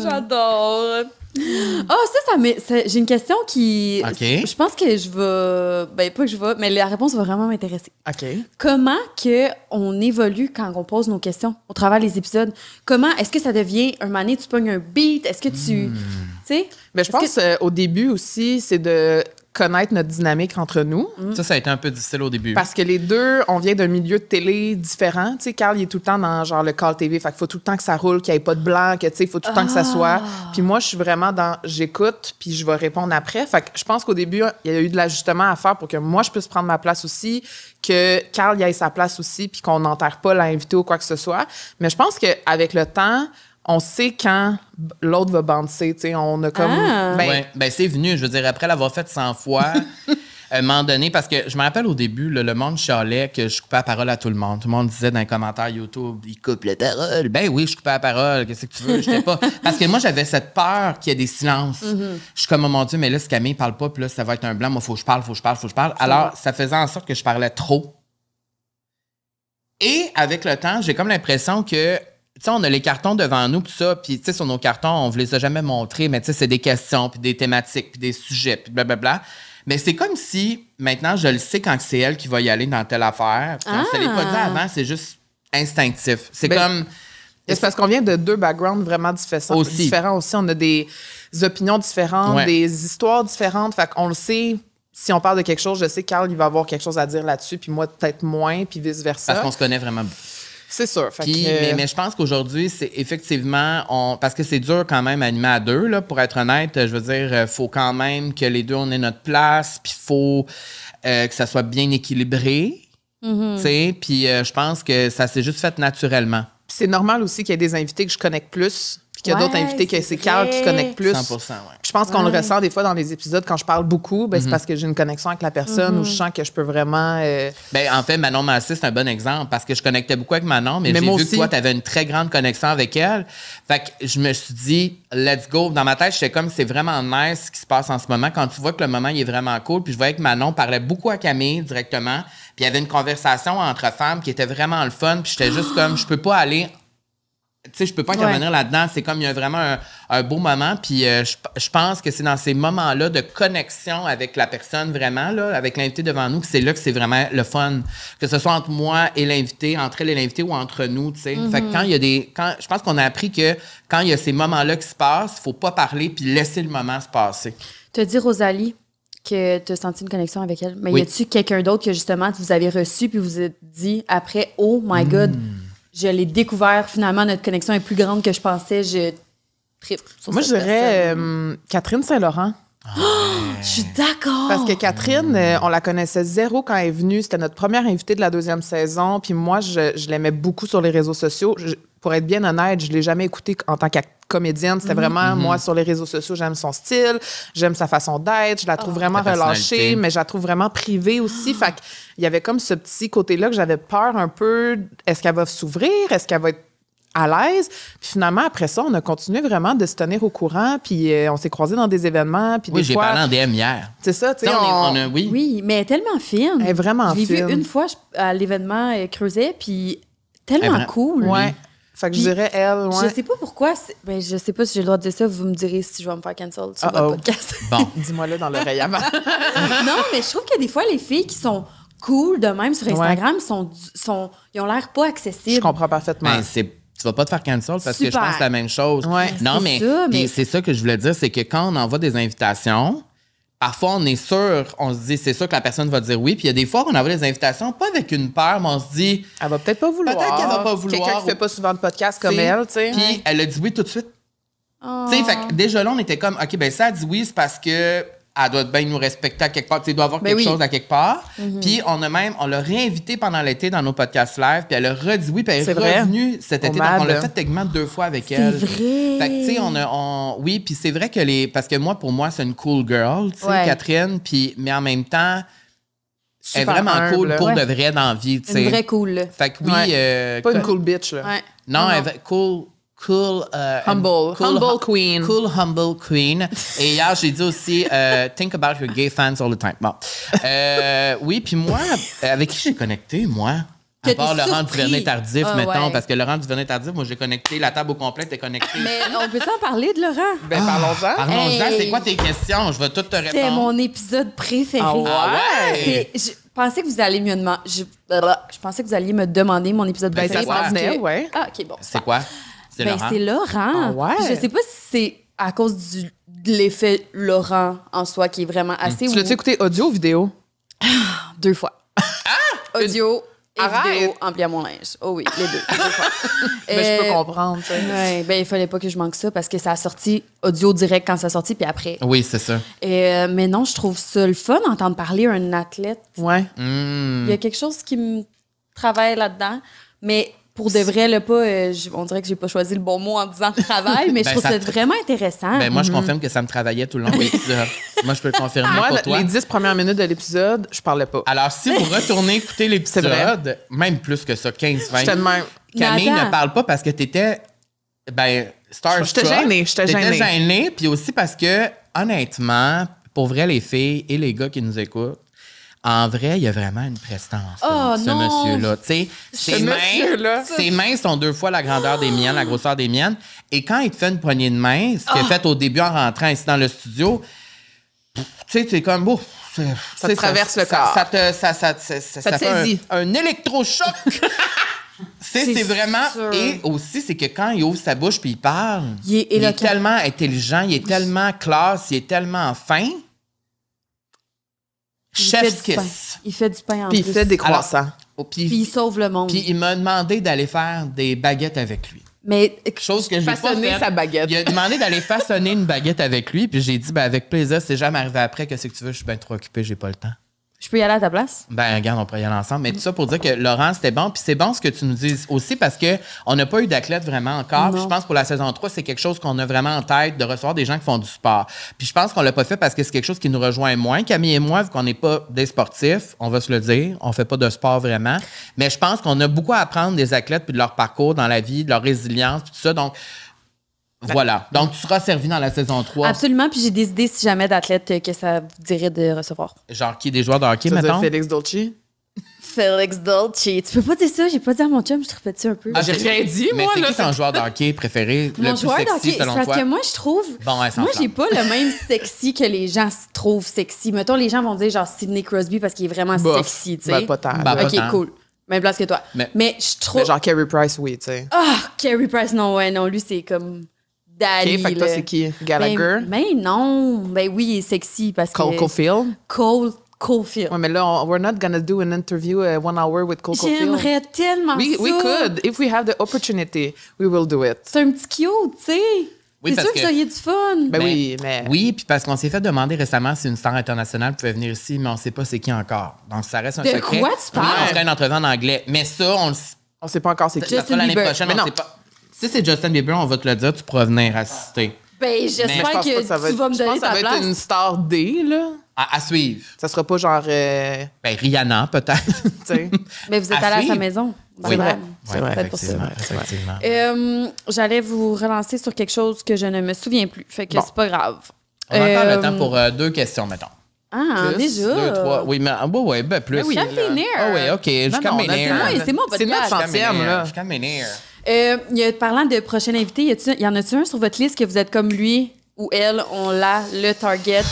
J'adore. J'ai une question qui... OK. Je pense que je vais... Ben, pas que je vais, mais la réponse va vraiment m'intéresser. OK. Comment on évolue quand on pose nos questions au travers des épisodes? Comment est-ce que ça devient, un moment donné, tu pognes un beat? Est-ce que tu... Tu sais? Mais je pense au début aussi, c'est de connaître notre dynamique entre nous. Ça a été un peu difficile au début. Parce que les deux, on vient d'un milieu de télé différent. Tu sais, Carl, il est tout le temps dans genre le call TV. Fait qu'il faut tout le temps que ça roule, qu'il n'y ait pas de blanc, que tu sais, il faut tout le temps que ça soit. Puis moi, je suis vraiment dans j'écoute, puis je vais répondre après. Fait que je pense qu'au début, il y a eu de l'ajustement à faire pour que moi, je puisse prendre ma place aussi, que Carl y ait sa place aussi, puis qu'on n'enterre pas l'invité ou quoi que ce soit. Mais je pense qu'avec le temps, on sait quand l'autre va bouncer, tu sais, on a comme... Ben c'est venu, je veux dire, après l'avoir fait 100 fois, à un moment donné, parce que je me rappelle au début, le monde chialait que je coupais la parole à tout le monde. Tout le monde disait dans les commentaires YouTube, il coupe la parole. Ben oui, je coupais la parole, qu'est-ce que tu veux? J'étais pas... Parce que moi, j'avais cette peur qu'il y ait des silences. Je suis comme, oh mon Dieu, mais là, si Camille parle pas, puis là, ça va être un blanc, moi, faut que je parle. Alors, ça faisait en sorte que je parlais trop. Et avec le temps, j'ai comme l'impression que... Tu sais, on a les cartons devant nous, tout ça, puis tu sais, sur nos cartons, on ne les a jamais montrés, mais tu sais, c'est des questions, puis des thématiques, puis des sujets, puis blablabla. Mais c'est comme si, maintenant, je le sais quand c'est elle qui va y aller dans telle affaire. Puis on ne se l'est pas dit avant, c'est juste instinctif. C'est comme... C'est parce qu'on vient de deux backgrounds vraiment différents aussi. On a des opinions différentes, des histoires différentes. Fait qu'on le sait... Si on parle de quelque chose, je sais que Carl, il va avoir quelque chose à dire là-dessus, puis moi, peut-être moins, puis vice-versa. Parce qu'on se connaît vraiment beaucoup. C'est sûr. Mais je pense qu'aujourd'hui, c'est effectivement... parce que c'est dur quand même à animer à deux, là, pour être honnête. Je veux dire, il faut quand même que les deux, on ait notre place, puis il faut que ça soit bien équilibré. Tu sais, puis je pense que ça s'est juste fait naturellement. Puis c'est normal aussi qu'il y ait des invités que je connecte plus, puis qu'il y a d'autres invités que c'est Carl qui connecte plus. 100%, Je pense qu'on le ressent des fois dans les épisodes quand je parle beaucoup, ben c'est parce que j'ai une connexion avec la personne ou je sens que je peux vraiment... Ben, en fait, Manon Massé, c'est un bon exemple parce que je connectais beaucoup avec Manon, mais j'ai vu que toi, tu avais une très grande connexion avec elle. Fait que je me suis dit, let's go. Dans ma tête, j'étais comme, c'est vraiment nice ce qui se passe en ce moment. Quand tu vois que le moment, il est vraiment cool. Puis je voyais que Manon parlait beaucoup à Camille directement. Puis il y avait une conversation entre femmes qui était vraiment le fun. Puis j'étais juste comme, je peux pas aller... Tu sais, je peux pas intervenir là-dedans. C'est comme, il y a vraiment un beau moment. Puis je pense que c'est dans ces moments-là de connexion avec la personne, vraiment, là, avec l'invité devant nous, que c'est là que c'est vraiment le fun. Que ce soit entre moi et l'invité, entre elle et l'invité ou entre nous, tu sais. Fait que quand il y a des... je pense qu'on a appris que quand il y a ces moments-là qui se passent, il faut pas parler puis laisser le moment se passer. Tu as dit, Rosalie, que tu as senti une connexion avec elle. Mais y a-tu quelqu'un d'autre que, justement, vous avez reçu puis vous vous êtes dit après, oh my God... Je l'ai découvert, finalement, notre connexion est plus grande que je pensais. Je tripe sur moi, je dirais Catherine Saint-Laurent. Je suis d'accord. Parce que Catherine, on la connaissait zéro quand elle est venue. C'était notre première invitée de la 2e saison. Puis moi, je l'aimais beaucoup sur les réseaux sociaux. Pour être bien honnête, je ne l'ai jamais écoutée en tant que comédienne. C'était vraiment, moi, sur les réseaux sociaux, j'aime son style, j'aime sa façon d'être. Je la trouve vraiment relâchée, mais je la trouve vraiment privée aussi. Fait qu'il y avait comme ce petit côté-là que j'avais peur un peu. Est-ce qu'elle va s'ouvrir? Est-ce qu'elle va être à l'aise? Puis finalement, après ça, on a continué vraiment de se tenir au courant, puis on s'est croisés dans des événements. Puis oui, des fois, j'ai parlé en DM hier. C'est ça, tu sais. Oui. Oui, mais elle est tellement fine. Elle est vraiment fine. Je l'ai vue une fois à l'événement Creuset, puis tellement cool. Ouais. Fait que je dirais elle, Je sais pas pourquoi. Ben, je sais pas si j'ai le droit de dire ça. Vous me direz si je vais me faire cancel sur votre podcast. Bon. Dis-moi-le dans l'oreille avant. Non, mais je trouve que des fois, les filles qui sont cool de même sur Instagram, ils ont l'air pas accessibles. Je comprends parfaitement. Ben, tu vas pas te faire cancel parce que je pense que c'est la même chose. Ouais. Non, mais c'est ça que je voulais dire, c'est que quand on envoie des invitations, parfois, on est sûr, on se dit, c'est sûr que la personne va dire oui. Puis il y a des fois qu'on envoie des invitations, pas avec une peur, mais on se dit... Elle va peut-être pas vouloir. Peut-être qu'elle va pas vouloir. Quelqu'un qui fait pas souvent de podcast comme elle, tu sais. Puis elle a dit oui tout de suite. Tu sais, fait que déjà là, on était comme, OK, ben ça, elle dit oui, c'est parce que elle doit bien nous respecter à quelque part. Tu sais, il doit avoir quelque chose à quelque part. Puis on l'a réinvitée pendant l'été dans nos podcasts live, puis elle a redit oui, puis elle est revenue cet été. Donc on l'a fait techniquement 2 fois avec elle. C'est vrai. Fait que, tu sais, oui, puis c'est vrai que parce que pour moi, c'est une cool girl, tu sais, Catherine, puis mais en même temps, elle est vraiment humble, cool pour de vrai dans la vie, tu sais. Une vraie cool. Fait que oui. Pas une cool bitch, là. Ouais. Non, elle est cool. Humble queen. Cool, humble queen. Et hier, j'ai dit aussi, think about your gay fans all the time. Bon. Oui, puis moi, avec qui j'ai connecté, moi? À part Laurent Duvernay-Tardif, mettons, parce que Laurent Duvernay-Tardif, moi, j'ai connecté la table au complet, t'es connecté. Mais on peut en parler de Laurent? Ben, parlons-en. Parlons-en, c'est quoi tes questions? Je vais tout te répondre. C'est mon épisode préféré. Ouais? Je pensais que vous alliez me demander... Je pensais que vous alliez me demander mon épisode préféré. Ça s'en venait, ouais. Ah, OK, bon. C'est quoi? C'est Laurent? C'est Laurent. Ouais. Je sais pas si c'est à cause de l'effet Laurent en soi qui est vraiment assez... Tu l'as-tu écouté audio ou vidéo? 2 fois. Audio et Arrête. vidéo ampli à mon linge. Oh oui, les deux. Ben, je peux comprendre, tu sais. Ouais, ben, il fallait pas que je manque ça parce que ça a sorti audio direct quand ça a sorti, puis après. Oui, c'est ça. Mais non, je trouve ça le fun d'entendre parler un athlète. Ouais. Il y a quelque chose qui me travaille là-dedans, mais pour de vrai, là, on dirait que j'ai pas choisi le bon mot en disant travail, mais je trouve ça vraiment intéressant. Ben, moi, je confirme que ça me travaillait tout le long de l'épisode. Moi, je peux le confirmer pour toi. Les 10 premières minutes de l'épisode, je parlais pas. Alors, si vous retournez écouter l'épisode, même plus que ça, 15-20, J'étais de même. Camille ne parle pas parce que t'étais, starstruck. J'étais gênée, puis aussi parce que, honnêtement, pour vrai, les filles et les gars qui nous écoutent, en vrai, il y a vraiment une prestance, ce monsieur-là. Tu sais, ses mains sont 2 fois la grandeur des miennes, la grosseur des miennes. Et quand il te fait une poignée de main, ce qu'il a fait au début en rentrant ici dans le studio, tu sais, c'est comme beau. Ça te traverse le corps. Ça fait un électrochoc. C'est vraiment... sûr. Et aussi, c'est que quand il ouvre sa bouche puis il parle, Il est il est éloquent. tellement intelligent, il est tellement classe, il est tellement fin. Chef's kiss. Il fait du pain en Puis plus. il fait des croissants. Puis il sauve le monde. Puis il m'a demandé d'aller faire des baguettes avec lui. Mais Chose que j'ai pas Façonner faite. sa baguette. Il a demandé d'aller façonner une baguette avec lui, puis j'ai dit, avec plaisir, c'est jamais arrivé après, qu'est-ce que tu veux, je suis bien trop occupé, j'ai pas le temps. je peux y aller à ta place? Ben, regarde, on pourrait y aller ensemble. Mais tout ça pour dire que Laurent, c'était bon. Puis c'est bon ce que tu nous dises aussi parce qu'on n'a pas eu d'athlète vraiment encore. Puis je pense que pour la saison 3, c'est quelque chose qu'on a vraiment en tête de recevoir des gens qui font du sport. Puis je pense qu'on l'a pas fait parce que c'est quelque chose qui nous rejoint moins. Camille et moi, vu qu'on n'est pas des sportifs, on va se le dire, on fait pas de sport vraiment. Mais je pense qu'on a beaucoup à apprendre des athlètes puis de leur parcours dans la vie, de leur résilience, puis tout ça. Donc, voilà. Donc, tu seras servi dans la saison 3. Absolument. Puis j'ai des idées, si jamais, d'athlètes que ça vous dirait de recevoir. Genre qui? Des joueurs de hockey, Tu veux dire mettons? Félix Dolce? Félix Dolce. Tu peux pas dire ça? J'ai pas dit à mon chum, je te répète un peu. J'ai rien dit, mais moi, c'est là. qui ton joueur de hockey préféré? Mon le plus joueur de sexy, hockey, selon c'est parce toi? que moi, je trouve... Bon, ouais, moi, j'ai pas le même sexy que les gens se trouvent sexy. Mettons, les gens vont dire genre Sidney Crosby parce qu'il est vraiment Bof. sexy, tu sais. Ben, pas tant. Ben, pas OK, tant. cool. Même place que toi. Mais je trouve... Mais genre Carey Price, oui, tu sais. Ah, Carey Price, non, lui, c'est comme... Daddy, OK, fait que toi, là. c'est qui? Gallagher? Ben non. Ben oui, il est sexy parce que... Cole Caulfield? Caulfield. Ouais, mais là, we're not gonna do an interview 1 hour with Cole Caulfield. J'aimerais tellement ça. We could. If we have the opportunity, we will do it. C'est un petit cute, tu sais. Oui, c'est parce sûr que ça y est du fun. Ben oui, mais... Oui, puis parce qu'on s'est fait demander récemment si une star internationale pouvait venir ici, mais on ne sait pas c'est qui encore. Donc, ça reste un De secret. quoi tu parles? Oui, on ferait une entrevue en anglais. Mais ça, On sait pas encore c'est qui. ça sera l'année Bieber. prochaine. Mais On non. sait pas. Si c'est Justin Bieber, on va te le dire, tu pourras venir assister. Ben, Mais j'espère je pense que pas que ça va tu être... vas me Je pense donner que ça ta va être place. une star D, là. À suivre. Ça sera pas genre... Ben, Rihanna, peut-être. tu sais. Mais vous êtes À allé à sa suivre. maison. Oui. vrai. C'est vrai, Peut-être pour ça. effectivement. J'allais vous relancer sur quelque chose que je ne me souviens plus. Fait que Bon. c'est pas grave. On a encore le temps pour 2 questions, mettons. Ah, Plus, déjà. 2, 3. Oui, mais ouais, ben plus. oui. Calme tes nerfs. Ah oui, OK. Je Non, calme non, mes on a- nerfs. C'est mon C'est notre podcast. centième, là. Je calme mes nerfs. Parlant de prochain invité, y en a-tu un sur votre liste que vous êtes comme lui ou elle, on l'a, le target?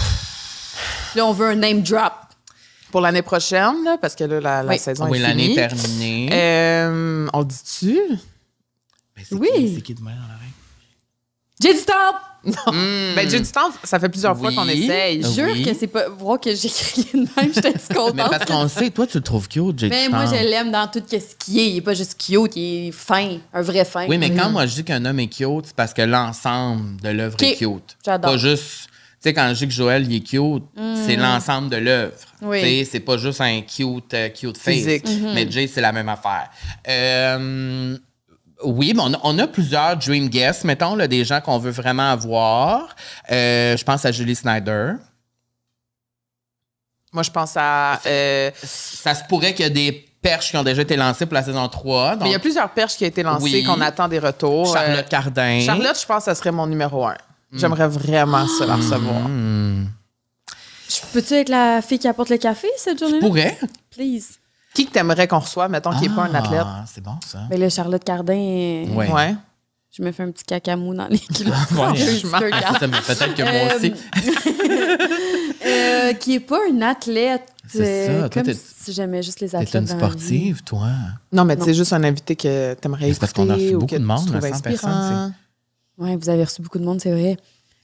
Là, on veut un name drop. Pour l'année prochaine, là, parce que là, la Oui. saison Oui, est l'année finie. est terminée. On le dit-tu? Ben, c'est oui. qui? C'est qui de même dans l'oreille? J'ai du temps! Ben, J'ai du temps, ça fait plusieurs fois Oui. qu'on essaye. Je jure Oui. que c'est pas. Voir que j'ai crié de même, j'étais contente. Mais parce qu'on le sait, toi, tu le trouves cute, Jay. Mais moi, je l'aime dans tout ce qui est. Il est pas juste cute, il est fin, un vrai fin. Oui, mais quand moi je dis qu'un homme est cute, c'est parce que l'ensemble de l'œuvre est cute. J'adore. Pas juste. Tu sais, quand je dis que Joël il est cute, c'est l'ensemble de l'œuvre. Oui. Tu sais, c'est pas juste un cute face. Physique. Mais Jay, c'est la même affaire. Oui, mais on a plusieurs dream guests, mettons, là, des gens qu'on veut vraiment avoir. Je pense à Julie Snyder. Moi, je pense à... Ça se pourrait qu'il y a des perches qui ont déjà été lancées pour la saison 3. Donc mais il y a plusieurs perches qui ont été lancées, Oui. qu'on attend des retours. Charlotte Cardin. Charlotte, je pense que ça serait mon numéro 1. J'aimerais vraiment ça la recevoir. Peux-tu être la fille qui apporte le café cette journée-là? Pourrait. Please. Qui que t'aimerais qu'on reçoive, mettons, qui n'est pas un athlète? C'est bon, ça. Mais là, Charlotte Cardin... Ouais. Je me fais un petit cacamou dans les culottes. Peut-être que moi aussi. Qui n'est pas un athlète. C'est ça. Comme si j'aimais juste les athlètes. T'es une sportive, toi. Non, mais c'est juste un invité que t'aimerais écouter. Parce qu'on a reçu beaucoup de monde, 100 personnes. Oui, vous avez reçu beaucoup de monde, c'est vrai.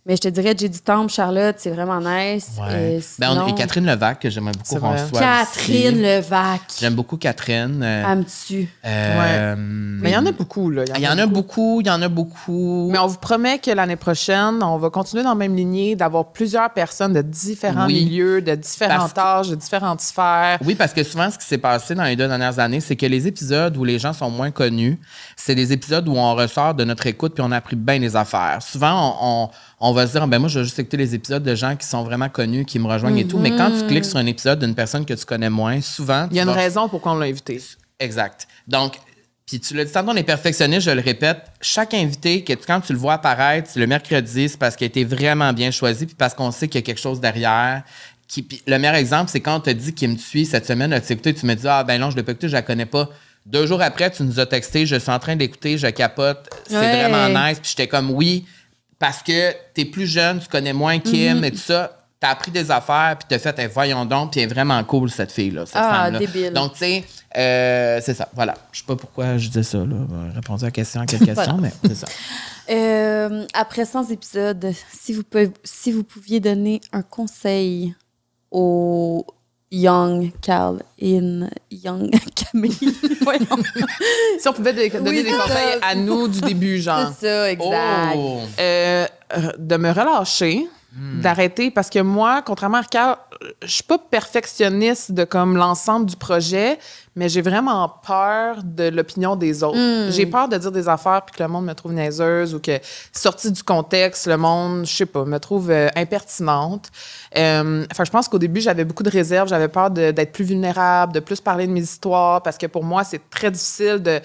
Mais je te dirais, J. du Temple, Charlotte, c'est vraiment nice. Ouais. Et Catherine Levac, que j'aimerais beaucoup qu'on reçoive. Catherine Levac. J'aime beaucoup Catherine. Elle me tue. Mais il y en a beaucoup, là. Il y en a beaucoup. Mais on vous promet que l'année prochaine, on va continuer dans la même lignée, d'avoir plusieurs personnes de différents milieux, de différents âges, de différentes sphères. Oui, parce que souvent, ce qui s'est passé dans les 2 dernières années, c'est que les épisodes où les gens sont moins connus, c'est des épisodes où on ressort de notre écoute puis on a appris bien les affaires. Souvent, on va se dire, moi, je vais juste écouter les épisodes de gens qui sont vraiment connus, qui me rejoignent et tout. Mais quand tu cliques sur un épisode d'une personne que tu connais moins, souvent... Il y a une raison pourquoi on l'a invité. Exact. Donc, puis tu l'as dit tantôt, on est perfectionniste, je le répète, chaque invité, quand tu le vois apparaître le mercredi, c'est parce qu'il a été vraiment bien choisi puis parce qu'on sait qu'il y a quelque chose derrière. Le meilleur exemple, c'est quand on te dit qu'il me suit cette semaine, as-tu écouté, tu me dis, non, je l'ai pas écouté, je la connais pas. 2 jours après, tu nous as texté, je suis en train d'écouter, je capote, c'est vraiment nice. Puis j'étais comme, oui... Parce que t'es plus jeune, tu connais moins Kim et tout ça. T'as appris des affaires, puis t'as fait, voyons donc, puis elle est vraiment cool, cette fille-là, cette femme-là. Débile. Donc, tu sais, c'est ça. Voilà. Je sais pas pourquoi je disais ça, là. J'ai répondu à quelle question, mais c'est ça. Après 100 épisodes, si vous pouviez donner un conseil aux Young Cal in Young Camille. Si on pouvait donner des conseils à nous du début, genre. C'est ça, exact. De me relâcher, d'arrêter, parce que moi, contrairement à Cal, je suis pas perfectionniste de comme l'ensemble du projet, mais j'ai vraiment peur de l'opinion des autres. J'ai peur de dire des affaires puis que le monde me trouve niaiseuse ou que, sortie du contexte, le monde, je sais pas, me trouve impertinente. Je pense qu'au début, j'avais beaucoup de réserves. J'avais peur d'être plus vulnérable, de plus parler de mes histoires, parce que pour moi, c'est très difficile de...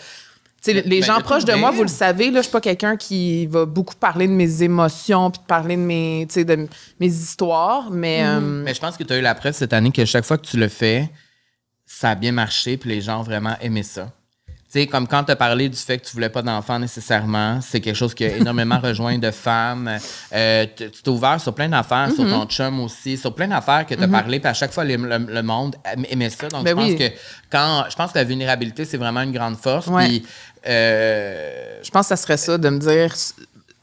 les gens proches de moi, vous le savez, là, je suis pas quelqu'un qui va beaucoup parler de mes émotions puis de parler de mes histoires, mais... Mais je pense que tu as eu la preuve cette année que chaque fois que tu le fais, ça a bien marché puis les gens ont vraiment aimé ça. Tu sais, comme quand tu as parlé du fait que tu voulais pas d'enfants nécessairement, c'est quelque chose qui a énormément rejoint de femmes. Tu t'es ouvert sur plein d'affaires, sur ton chum aussi, sur plein d'affaires que tu as parlé, puis à chaque fois, le monde aimait ça. Donc, je pense que la vulnérabilité, c'est vraiment une grande force. Puis, je pense que ça serait ça, de me dire,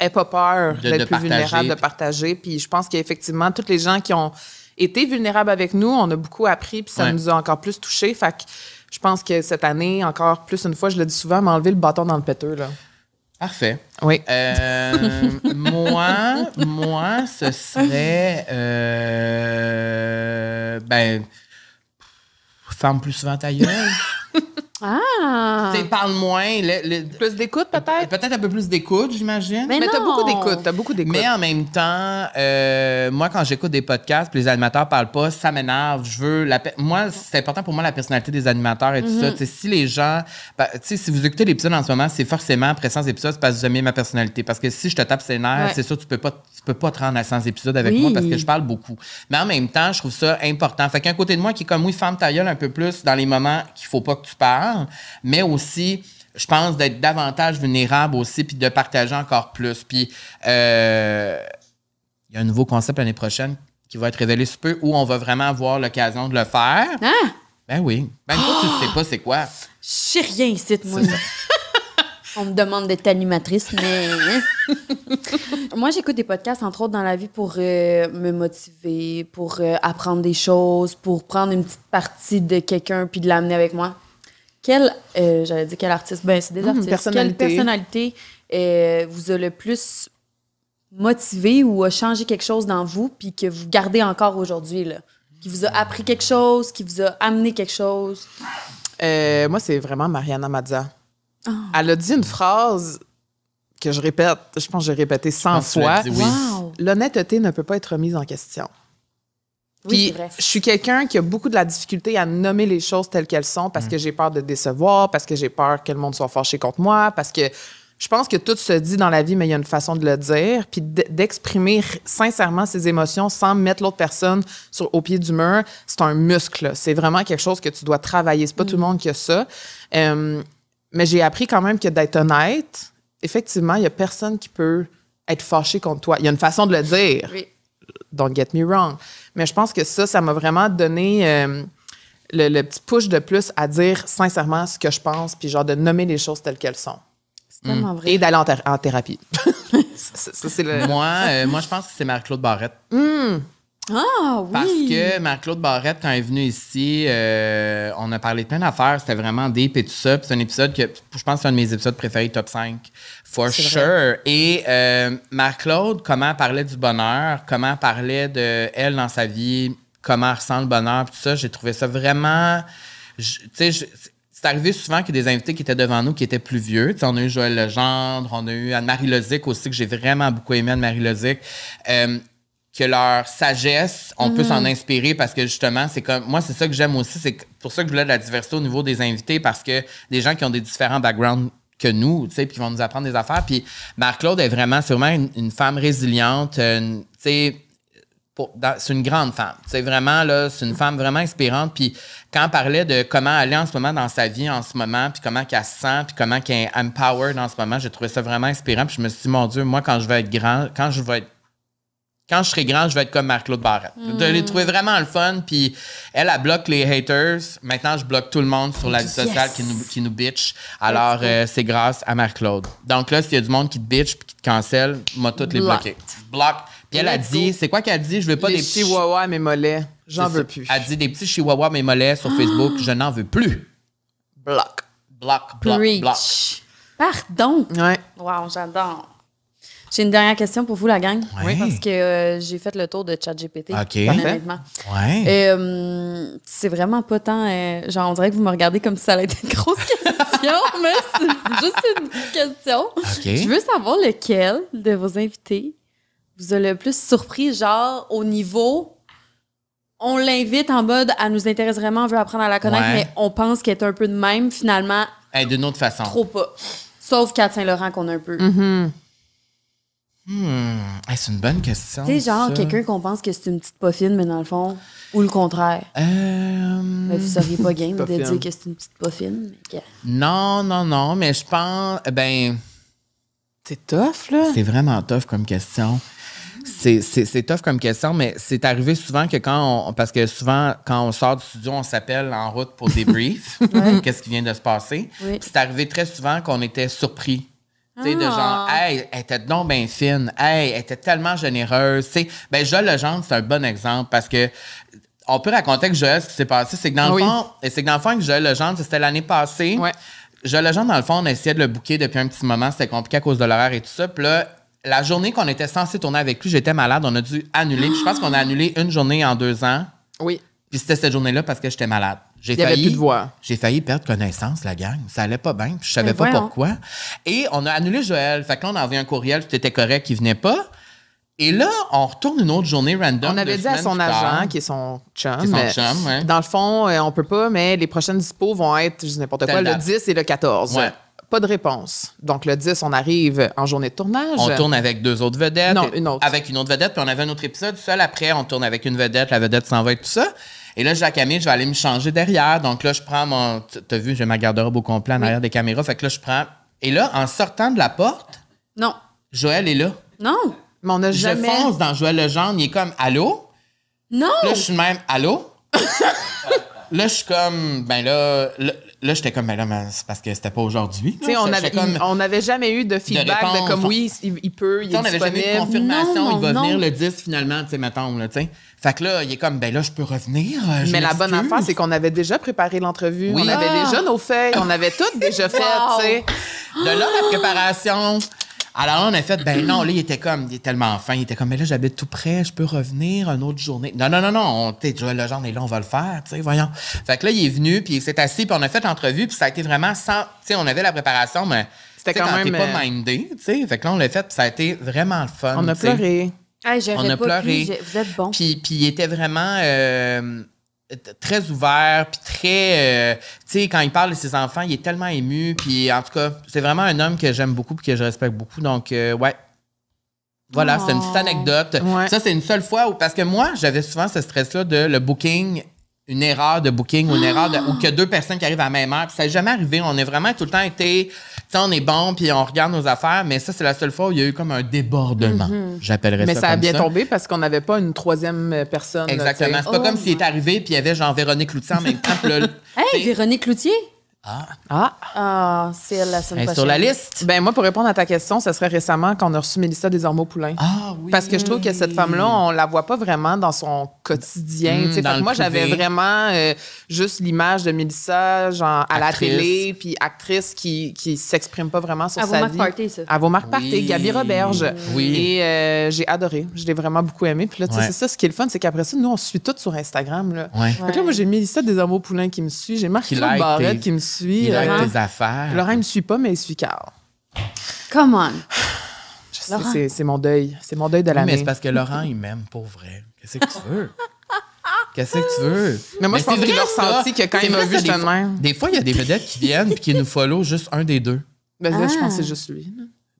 aie pas peur d'être plus vulnérable, de partager. Puis je pense qu'effectivement, toutes les gens qui ont été vulnérables avec nous, on a beaucoup appris, puis ça nous a encore plus touchés. Fait que je pense que cette année, encore plus une fois, je le dis souvent, m'enlever le bâton dans le péteux, là. Parfait. Oui. Moi, ce serait... ferme plus souvent ta gueule. Tu sais, parle moins. Plus d'écoute, peut-être? Peut-être un peu plus d'écoute, j'imagine. Mais t'as beaucoup d'écoute. Mais en même temps, moi, quand j'écoute des podcasts, puis les animateurs parlent pas, ça m'énerve. Moi, c'est important pour moi la personnalité des animateurs et tout ça. T'sais, si les gens... si vous écoutez l'épisode en ce moment, c'est forcément après 100 épisodes, c'est parce que vous aimez ma personnalité. Parce que si je te tape ses nerfs, c'est sûr, tu peux pas te rendre à 100 épisodes avec moi parce que je parle beaucoup. Mais en même temps, je trouve ça important. Fait qu'un côté de moi qui est comme, oui, ferme ta gueule un peu plus dans les moments qu'il faut pas que tu parles, mais aussi, je pense d'être davantage vulnérable aussi puis de partager encore plus. Puis, il y a un nouveau concept l'année prochaine qui va être révélé sous peu où on va vraiment avoir l'occasion de le faire. Ah! Ben oui. Ben toi, tu sais pas c'est quoi. Je sais rien ici, moi. On me demande d'être animatrice, mais... Moi, j'écoute des podcasts, entre autres, dans la vie pour me motiver, pour apprendre des choses, pour prendre une petite partie de quelqu'un puis de l'amener avec moi. J'allais dire quel artiste? Ben, c'est des artistes. Personnalité. Quelle personnalité vous a le plus motivé ou a changé quelque chose dans vous puis que vous gardez encore aujourd'hui, là? Qui vous a appris quelque chose, qui vous a amené quelque chose? Moi, c'est vraiment Mariana Mazza. Oh. Elle a dit une phrase que je répète, je pense que j'ai répété 100 fois. Oui. Wow. L'honnêteté ne peut pas être remise en question. Oui, puis, je suis quelqu'un qui a beaucoup de la difficulté à nommer les choses telles qu'elles sont parce que j'ai peur de décevoir, parce que j'ai peur que le monde soit fâché contre moi, parce que je pense que tout se dit dans la vie, mais il y a une façon de le dire. Puis d'exprimer sincèrement ses émotions sans mettre l'autre personne au pied du mur, c'est un muscle. C'est vraiment quelque chose que tu dois travailler. C'est pas tout le monde qui a ça. Mais j'ai appris quand même que d'être honnête, effectivement, il y a personne qui peut être fâché contre toi. Il y a une façon de le dire. Oui. Don't get me wrong. Mais je pense que ça m'a vraiment donné le petit push de plus à dire sincèrement ce que je pense, puis genre de nommer les choses telles qu'elles sont. C'est tellement vrai. Et d'aller en thérapie. ça, c'est le... Moi, je pense que c'est Marie-Claude Barrette. Ah oui! Parce que Marie-Claude Barrette, quand elle est venue ici, on a parlé de plein d'affaires. C'était vraiment deep et tout ça. Puis c'est un épisode que je pense que c'est un de mes épisodes préférés, top 5, for sure. Vrai. Et Marie-Claude, comment elle parlait du bonheur, comment elle parlait de elle dans sa vie, comment elle ressent le bonheur, tout ça, j'ai trouvé ça vraiment... C'est arrivé souvent qu'il y a des invités qui étaient devant nous qui étaient plus vieux. T'sais, on a eu Joël Legendre, on a eu Anne-Marie Lozic aussi, que j'ai vraiment beaucoup aimé, Anne-Marie Lozic. Que leur sagesse, on peut s'en inspirer parce que justement, c'est comme... Moi, c'est ça que j'aime aussi. C'est pour ça que je voulais de la diversité au niveau des invités parce que des gens qui ont des différents backgrounds que nous, tu sais, puis qui vont nous apprendre des affaires. Puis Marie-Claude est vraiment, c'est vraiment une femme résiliente, tu sais... c'est une grande femme. C'est vraiment, là, c'est une femme vraiment inspirante. Puis quand elle parlait de comment elle est en ce moment dans sa vie, en ce moment, puis comment qu'elle se sent, puis comment qu'elle est empowered en ce moment, j'ai trouvé ça vraiment inspirant. Puis je me suis dit, mon Dieu, moi, quand je vais être grand, quand je serai grand, je vais être comme Marie-Claude Barrette. Je l'ai trouvé vraiment le fun. Puis elle bloque les haters. Maintenant, je bloque tout le monde sur la vie sociale qui nous bitch. Alors, c'est grâce à Marie-Claude. Donc là, s'il y a du monde qui te bitch puis qui te cancelle, moi, toutes les bloquer. Bloque. Puis elle a dit, c'est quoi qu'elle dit? Je veux pas des petits chihuahuas à mes mollets. J'en veux plus. Elle dit des petits chihuahuas à mes mollets sur Facebook. Je n'en veux plus. Bloc. Pardon. Ouais. Wow, j'adore. J'ai une dernière question pour vous, la gang. Ouais. Parce que j'ai fait le tour de ChatGPT. OK. Honnêtement. Ouais. C'est vraiment pas tant... genre, on dirait que vous me regardez comme si ça allait être une grosse question, mais c'est juste une petite question. OK. Je veux savoir lequel de vos invités vous a le plus surpris, genre, au niveau... On l'invite en mode, elle nous intéresse vraiment, on veut apprendre à la connaître, mais on pense qu'elle est un peu de même, finalement. D'une autre façon. Trop pas. Sauf Kat Saint-Laurent qu'on a un peu. C'est une bonne question. Tu sais, genre, quelqu'un qu'on pense que c'est une petite poffine, mais dans le fond, ou le contraire. Mais vous seriez pas game de dire que c'est une petite poffine. Mais que... Non, mais je pense... c'est tough, là. C'est vraiment tough comme question. C'est tough comme question, mais c'est arrivé souvent que parce que souvent, quand on sort du studio, on s'appelle en route pour débrief. Qu'est-ce qui vient de se passer? Oui. C'est arrivé très souvent qu'on était surpris. Tu sais, de genre, hey, elle était donc bien fine. Hey, elle était tellement généreuse. Tu sais, Joël Legendre, c'est un bon exemple parce que on peut raconter que Joël, ce qui s'est passé, c'est que dans le fond, avec Joël Legendre, c'était l'année passée. Ouais. Joël Legendre, dans le fond, on essayait de le booker depuis un petit moment. C'était compliqué à cause de l'horaire et tout ça. Puis là, la journée qu'on était censé tourner avec lui, j'étais malade. On a dû annuler. Puis je pense qu'on a annulé une journée en 2 ans. Oui. Puis c'était cette journée-là parce que j'étais malade. Il n'y avait plus de voix. J'ai failli perdre connaissance, la gang. Ça allait pas bien. Puis je savais pas pourquoi. Et on a annulé Joël. Fait que là, on a envoyé un courriel. Tout était correct. Il venait pas. Et là, on retourne une autre journée random. On avait dit à son agent, qui est son chum. Ouais. Dans le fond, on peut pas, mais les prochaines dispos vont être, je dis n'importe quoi, le 10 et le 14. Ouais. Pas de réponse. Donc, le 10, on arrive en journée de tournage. On tourne avec 2 autres vedettes. Non, une autre. Avec une autre vedette. Puis on avait un autre épisode. Seul après, on tourne avec une vedette. La vedette s'en va et tout ça. Et là, j'ai la Camille, je vais aller me changer derrière. Donc là, je prends mon... T'as vu, j'ai ma garde-robe au complet en arrière des caméras. Fait que là, je prends... Et là, en sortant de la porte... Non. Joël est là. Non. Mais on n'a jamais... Je fonce dans Joël Legendre. Il est comme « Allô? » Non. Là, je suis même « Allô? » Là, je suis comme... Là, j'étais comme, là, mais c'est parce que c'était pas aujourd'hui. On n'avait jamais eu de feedback de comme oui, il peut, il est disponible. On n'avait jamais eu de confirmation, il va venir le 10 finalement, tu sais, mettons, là, tu sais. Fait que là, il est comme, là, je peux revenir. Mais la bonne affaire, c'est qu'on avait déjà préparé l'entrevue. Oui. On avait déjà nos feuilles, on avait toutes déjà faites, tu sais. De là, la préparation. Alors là, on a fait, non, là, il était tellement fin. Il était comme, mais là, j'habite tout près, je peux revenir une autre journée. Non. Joël Legendre est là, on va le faire, tu sais, voyons. Fait que là, il est venu, puis il s'est assis, puis on a fait l'entrevue, puis ça a été vraiment sans. Tu sais, on avait la préparation, mais c'était quand même. T'es pas mindé, tu sais. Fait que là, on l'a fait, puis ça a été vraiment le fun. On a pleuré. Hey, on a pleuré. Vous êtes bon. Puis il était vraiment. très ouvert, puis très... tu sais, quand il parle de ses enfants, il est tellement ému, puis en tout cas, c'est vraiment un homme que j'aime beaucoup puis que je respecte beaucoup. Donc, ouais. Voilà, c'est une petite anecdote. Ouais. Ça, c'est une seule fois où... Parce que moi, j'avais souvent ce stress-là de le booking, une erreur de booking ou une erreur ou que 2 personnes qui arrivent à la même heure. Puis ça n'est jamais arrivé. On a vraiment tout le temps été... Tu sais, on est bon, puis on regarde nos affaires, mais ça, c'est la seule fois où il y a eu comme un débordement. J'appellerais ça comme ça. Mais ça a bien tombé parce qu'on n'avait pas une 3e personne. Exactement. C'est pas comme s'il est arrivé puis il y avait genre Véronique Cloutier en même temps. Hey, Véronique Cloutier? C'est la semaine prochaine. Sur la liste? Ben moi, pour répondre à ta question, ce serait récemment qu'on a reçu Mélissa Desormeaux-Poulain. Ah oui. Parce que je trouve que cette femme-là, on la voit pas vraiment dans son quotidien. Fait que moi, j'avais vraiment juste l'image de Mélissa, genre à la télé, puis actrice qui s'exprime pas vraiment sur sa vie. Party, ça. À vos marques Party, Gabi Roberge. Oui. Et j'ai adoré. Je l'ai vraiment beaucoup aimé. Puis là, tu sais, c'est ça, ce qui est le fun, c'est qu'après ça, nous, on se suit toutes sur Instagram. Là. Ouais. Fait que là, moi, j'ai Mélissa Desormeaux-Poulain qui me suit. J'ai Marc-Claude Barrette qui me suit. Il like tes affaires. Laurent, il me suit pas, mais il suit Carl. Come on. C'est mon deuil. C'est mon deuil de l'année. Mais c'est parce que Laurent, il m'aime pour vrai. Qu'est-ce que tu veux? Qu'est-ce que tu veux? Mais moi, je pense qu'il a ressenti que quand il m'a vu, j'étais de même. Des fois, il y a des vedettes qui viennent et qui nous follow juste un des deux. Ben là, je pense que c'est juste lui.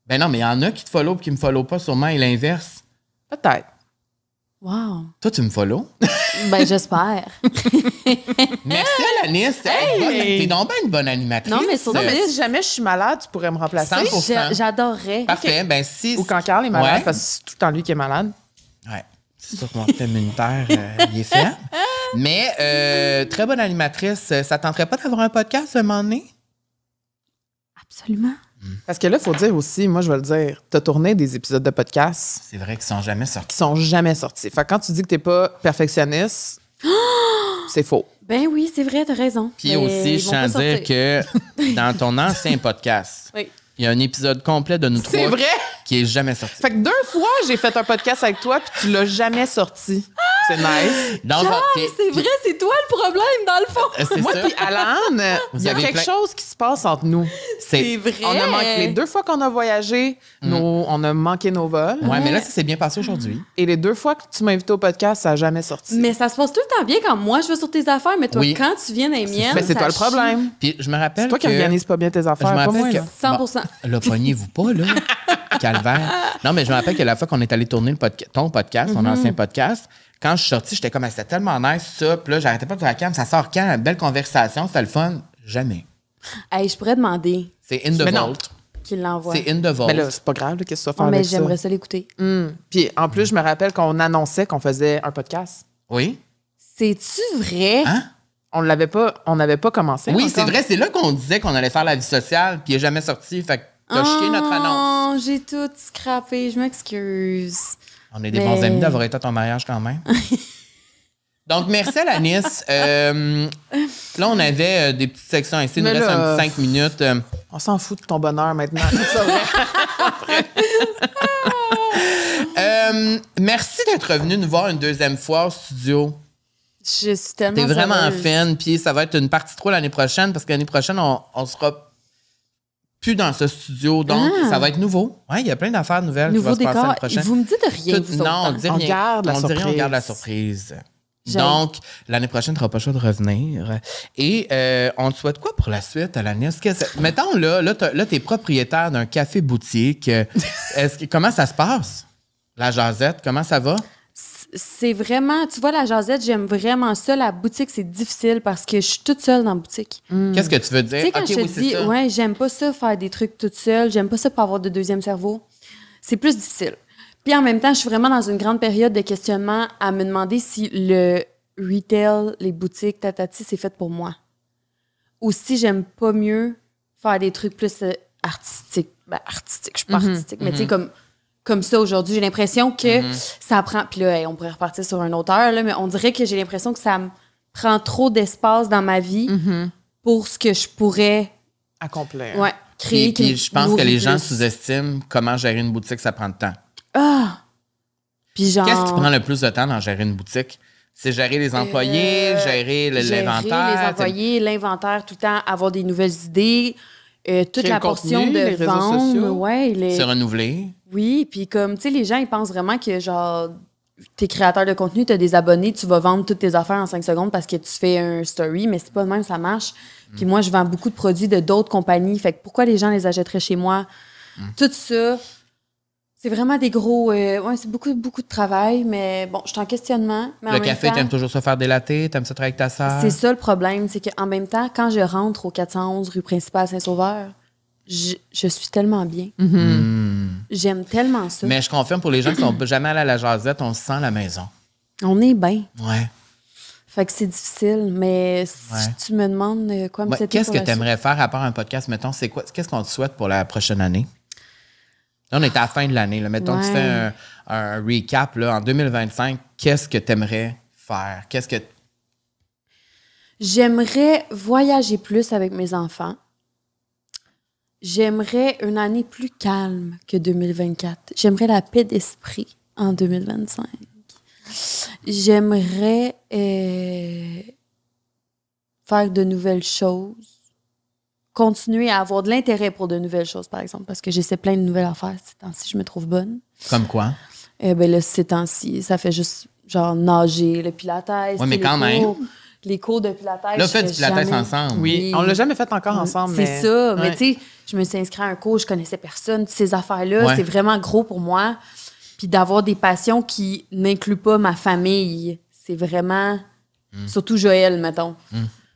Ben non, mais il y en a qui te follow et qui me follow pas, sûrement, et l'inverse. Peut-être. Wow. Toi, tu me follow? Ben, j'espère. Merci, Alanis. Hey! T'es donc bien une bonne animatrice. Non, mais si jamais je suis malade, tu pourrais me remplacer. 100%. J'adorerais. Parfait. Okay. Ben, si... Ou quand Carl est malade, parce que c'est tout le temps lui qui est malade. Ouais. C'est sûr que mon système immunitaire, il est faible. Mais très bonne animatrice. Ça tenterait pas d'avoir un podcast un moment donné? Absolument. Parce que là, il faut dire aussi, moi, je vais le dire, tu as tourné des épisodes de podcast. C'est vrai qu'ils sont jamais sortis. Qui sont jamais sortis. Fait que quand tu dis que tu n'es pas perfectionniste, c'est faux. Ben oui, c'est vrai, tu as raison. Puis aussi, je tiens à dire que dans ton ancien podcast, il y a un épisode complet de nous trois qui est jamais sorti. Fait que 2 fois, j'ai fait un podcast avec toi, puis tu l'as jamais sorti. C'est nice. Donc, c'est vrai, c'est toi le problème, dans le fond. Moi puis Alan, il y a quelque chose qui se passe entre nous. C'est vrai. Les 2 fois qu'on a voyagé, on a manqué nos vols. Ouais, mais là, ça s'est bien passé aujourd'hui. Et les 2 fois que tu m'as invité au podcast, ça n'a jamais sorti. Mais ça se passe tout le temps bien quand moi, je vais sur tes affaires, mais toi, quand tu viens dans les miennes, c'est toi le problème. Puis je me rappelle c'est toi qui organise pas bien tes affaires, pas moi. 100%. Là, pognez-vous pas, là. Calvaire. Non, mais je me rappelle que la fois qu'on est allé tourner ton podcast, ton ancien podcast, quand je suis sortie, j'étais comme, c'était tellement nice, ça. Puis là, j'arrêtais pas de dire à Cam, ça sort quand? Une belle conversation, c'était le fun. Jamais. Hey, je pourrais demander. C'est In the Vault. Qu'il l'envoie. C'est In the Vault. Mais là, c'est pas grave, qu'est-ce que tu vas faire avec ça? Mais j'aimerais ça l'écouter. Puis en plus, je me rappelle qu'on annonçait qu'on faisait un podcast. Oui. C'est-tu vrai? Hein? On n'avait pas commencé. Oui, c'est vrai, c'est là qu'on disait qu'on allait faire la vie sociale, puis il n'est jamais sorti. Fait que t'as chié notre annonce. Oh, j'ai tout scrappé, je m'excuse. On est des bons amis d'avoir été à ton mariage quand même. Donc, merci Alanis. Là, on avait des petites sections ici. Il nous reste un petit 5 minutes. On s'en fout de ton bonheur maintenant. Merci d'être revenu nous voir une 2e fois au studio. Je suis tellement T'es vraiment fan. Puis ça va être une partie 3 l'année prochaine parce que l'année prochaine, on sera plus dans ce studio. Donc, ça va être nouveau. Oui, il y a plein d'affaires nouvelles qui vont se passer l'année prochaine. Vous me dites rien, vous non, on dit rien. On garde la surprise. Donc, l'année prochaine, tu n'auras pas le choix de revenir. Et on te souhaite quoi pour la suite, Alanis? Mettons, là tu es propriétaire d'un café-boutique. Comment ça se passe? La jasette, comment ça va? C'est vraiment... Tu vois, la jasette, j'aime vraiment ça. La boutique, c'est difficile parce que je suis toute seule dans la boutique. Qu'est-ce que tu veux dire? Tu sais, quand je te dis, j'aime pas ça faire des trucs toute seule. J'aime pas ça pour avoir de 2e cerveau. C'est plus difficile. Puis en même temps, je suis vraiment dans une grande période de questionnement à me demander si le retail, les boutiques, tatati, c'est fait pour moi. Ou si j'aime pas mieux faire des trucs plus artistiques. Ben, artistique, je suis pas artistique, mais tu sais, comme ça aujourd'hui, j'ai l'impression que ça prend... Puis là, on pourrait repartir sur un autre heure, là, mais on dirait que j'ai l'impression que ça me prend trop d'espace dans ma vie pour ce que je pourrais... accomplir. Ouais, créer. Puis je pense que les gens sous-estiment comment gérer une boutique, ça prend de temps. Ah! Puis genre... Qu'est-ce qui prend le plus de temps dans gérer une boutique? C'est gérer les employés, gérer l'inventaire. Gérer les employés, l'inventaire, tout le temps, avoir des nouvelles idées, toute la portion de vendre. Sociaux. Ouais, se renouveler. Oui, puis comme, tu sais, les gens, ils pensent vraiment que, genre, t'es créateur de contenu, t'as des abonnés, tu vas vendre toutes tes affaires en 5 secondes parce que tu fais un story, mais c'est pas de même, ça marche. Puis moi, je vends beaucoup de produits de d'autres compagnies. Fait que pourquoi les gens les achèteraient chez moi? Tout ça, c'est vraiment des gros... c'est beaucoup de travail, mais bon, je suis en questionnement. Mais le café, t'aimes toujours ça faire des lattés? T'aimes ça travailler avec ta sœur? C'est ça le problème, c'est qu'en même temps, quand je rentre au 411 rue principale Saint-Sauveur, je suis tellement bien. J'aime tellement ça. Mais je confirme, pour les gens qui sont jamais allés à la Jazette, on se sent à la maison. On est bien. Ouais. Fait que c'est difficile, mais si tu me demandes quoi me qu'est-ce que tu aimerais faire à part un podcast, mettons, c'est quoi? Qu'est-ce qu'on te souhaite pour la prochaine année? Là, on est à la fin de l'année. Là. Mettons que tu fais un recap là, en 2025. Qu'est-ce que tu aimerais faire? J'aimerais voyager plus avec mes enfants. J'aimerais une année plus calme que 2024. J'aimerais la paix d'esprit en 2025. J'aimerais faire de nouvelles choses. Continuer à avoir de l'intérêt pour de nouvelles choses, par exemple, parce que j'essaie plein de nouvelles affaires ces temps-ci, je me trouve bonne. Comme quoi? Là, ces temps-ci, ça fait juste, genre, nager, le pilates. Oui, mais quand même. Les cours de pilates. Là, on fait du pilates ensemble. Oui, on l'a jamais fait encore ensemble. C'est ça. Mais tu sais, je me suis inscrite à un cours, je connaissais personne. Ces affaires-là, c'est vraiment gros pour moi. Puis d'avoir des passions qui n'incluent pas ma famille, c'est vraiment... Surtout Joël, mettons.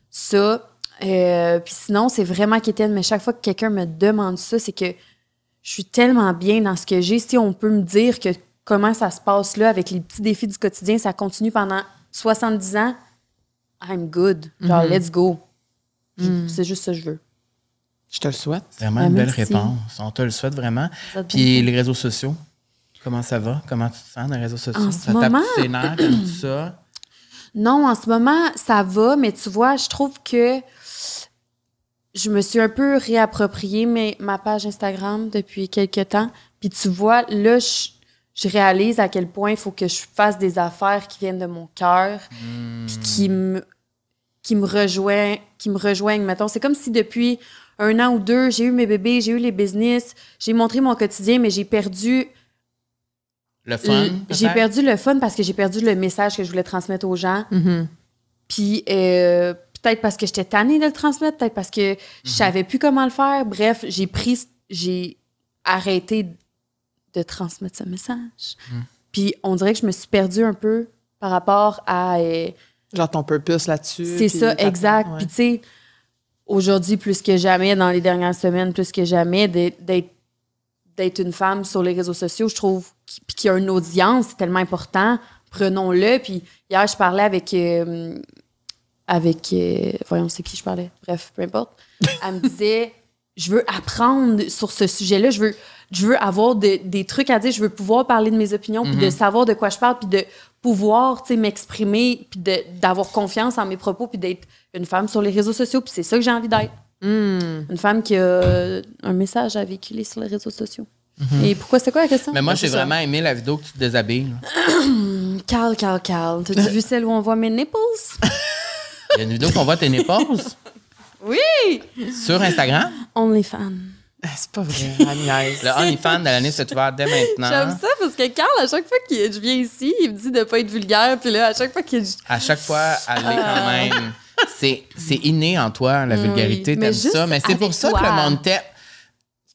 Ça... puis sinon, c'est vraiment quétaine, mais chaque fois que quelqu'un me demande ça, c'est que je suis tellement bien dans ce que j'ai. Si on peut me dire que comment ça se passe là avec les petits défis du quotidien, ça continue pendant 70 ans, I'm good. Genre, let's go. C'est juste ça que je veux. Je te le souhaite. Vraiment une belle réponse. On te le souhaite vraiment. Puis les réseaux sociaux, comment ça va? Comment tu te sens dans les réseaux sociaux? Ça tape tes nerfs, comme ça? Non, en ce moment, ça va, mais tu vois, je trouve que je me suis un peu réapproprié ma page Instagram depuis quelques temps. Puis tu vois, là, je réalise à quel point il faut que je fasse des affaires qui viennent de mon cœur, puis qui me rejoignent. Mettons, c'est comme si depuis 1 an ou 2, j'ai eu mes bébés, j'ai eu les business, j'ai montré mon quotidien, mais j'ai perdu... Le fun, j'ai perdu le fun parce que j'ai perdu le message que je voulais transmettre aux gens. Puis... peut-être parce que j'étais tannée de le transmettre, peut-être parce que je savais plus comment le faire. Bref, j'ai arrêté de transmettre ce message. Puis on dirait que je me suis perdue un peu par rapport à... genre ton purpose là-dessus. C'est ça, exact. Puis tu sais, aujourd'hui, plus que jamais, dans les dernières semaines, plus que jamais, d'être une femme sur les réseaux sociaux, je trouve, puis qu'il y a une audience, c'est tellement important. Prenons-le. Puis hier, je parlais avec voyons, c'est qui je parlais. Bref, peu importe. Elle me disait, je veux apprendre sur ce sujet-là. Je veux avoir des trucs à dire. Je veux pouvoir parler de mes opinions, puis de savoir de quoi je parle, puis de pouvoir, tu sais, m'exprimer, puis d'avoir confiance en mes propos, puis d'être une femme sur les réseaux sociaux. Puis c'est ça que j'ai envie d'être. Une femme qui a un message à véhiculer sur les réseaux sociaux. Et pourquoi, c'est quoi la question? Mais moi, j'ai vraiment aimé la vidéo que tu te déshabilles. Carl. T'as-tu vu celle où on voit mes nipples? Il y a une vidéo qu'on voit tes nipples. Oui! Sur Instagram? OnlyFans. C'est pas vrai, Agnès. Le OnlyFans de l'année s'est ouvert dès maintenant. J'aime ça parce que Carl, à chaque fois que je viens ici, il me dit de pas être vulgaire. Puis là, à chaque fois À chaque fois, elle est quand même... C'est inné en toi, la vulgarité, t'aimes ça. Mais c'est pour ça que le monde t'aime.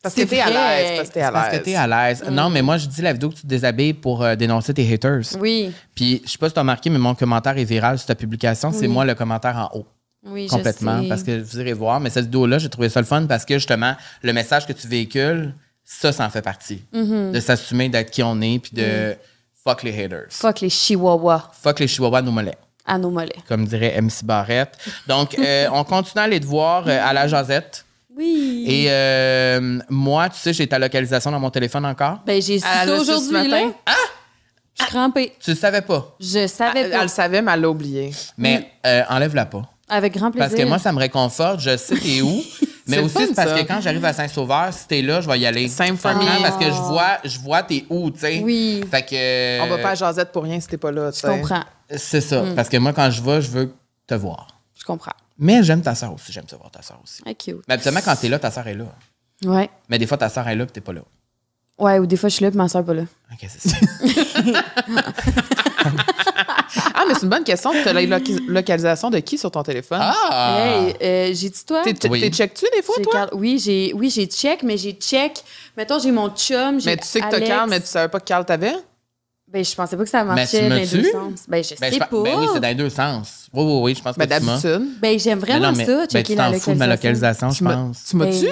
Parce que t'es à l'aise. Parce que t'es à l'aise. Non, mais moi, je dis la vidéo que tu te déshabilles pour dénoncer tes haters. Oui. Puis, je sais pas si t'as remarqué, mais mon commentaire est viral sur ta publication. C'est moi le commentaire en haut. Oui, complètement. Je sais. Parce que vous irez voir. Mais cette vidéo-là, j'ai trouvé ça le fun parce que justement, le message que tu véhicules, ça en fait partie. De s'assumer d'être qui on est puis de fuck les haters. Fuck les chihuahuas. Fuck les chihuahuas à nos mollets. À nos mollets. Comme dirait MC Barrette. Donc, on continue à aller te voir à la Jazette. Oui. Et moi, tu sais, j'ai ta localisation dans mon téléphone encore. Ben, j'ai su ça aujourd'hui, là. Ah! Je suis crampée. Tu le savais pas? Je savais pas. Elle le savait, mais elle l'a oublié. Mais enlève-la pas. Avec grand plaisir. Parce que moi, ça me réconforte. Je sais t'es où. Mais aussi, c'est parce que quand j'arrive à Saint-Sauveur, si t'es là, je vais y aller. Same for me. Parce que je vois t'es où, tu sais. Oui. Fait que... On va pas à Jazette pour rien si t'es pas là, tu sais. Je comprends. C'est ça. Parce que moi, quand je veux te voir. Je comprends. Mais j'aime ta soeur aussi. J'aime te voir ta soeur aussi. Ah, cute. Mais habituellement, quand t'es là, ta soeur est là. Ouais. Mais des fois, ta soeur est là puis t'es pas là. Ouais, ou des fois, je suis là puis ma soeur est pas là. OK, c'est ça. mais c'est une bonne question. Tu as la localisation de qui sur ton téléphone? Ah! Hey, j'ai dit toi? T'es check-tu des fois, toi? Oui, j'ai check, mais j'ai check. Mettons, j'ai mon chum, j'ai Mais tu sais que t'as Carl, mais tu savais pas que Carl t'avait? Ben, je pensais pas que ça marchait dans les deux sens. Ben, je sais pas. Ben oui, c'est dans les deux sens. Oui, je pense que tu m'as. D'habitude. Ben, j'aime vraiment ça, checker la localisation. Tu t'en fous de ma localisation, je pense. Tu m'as-tu?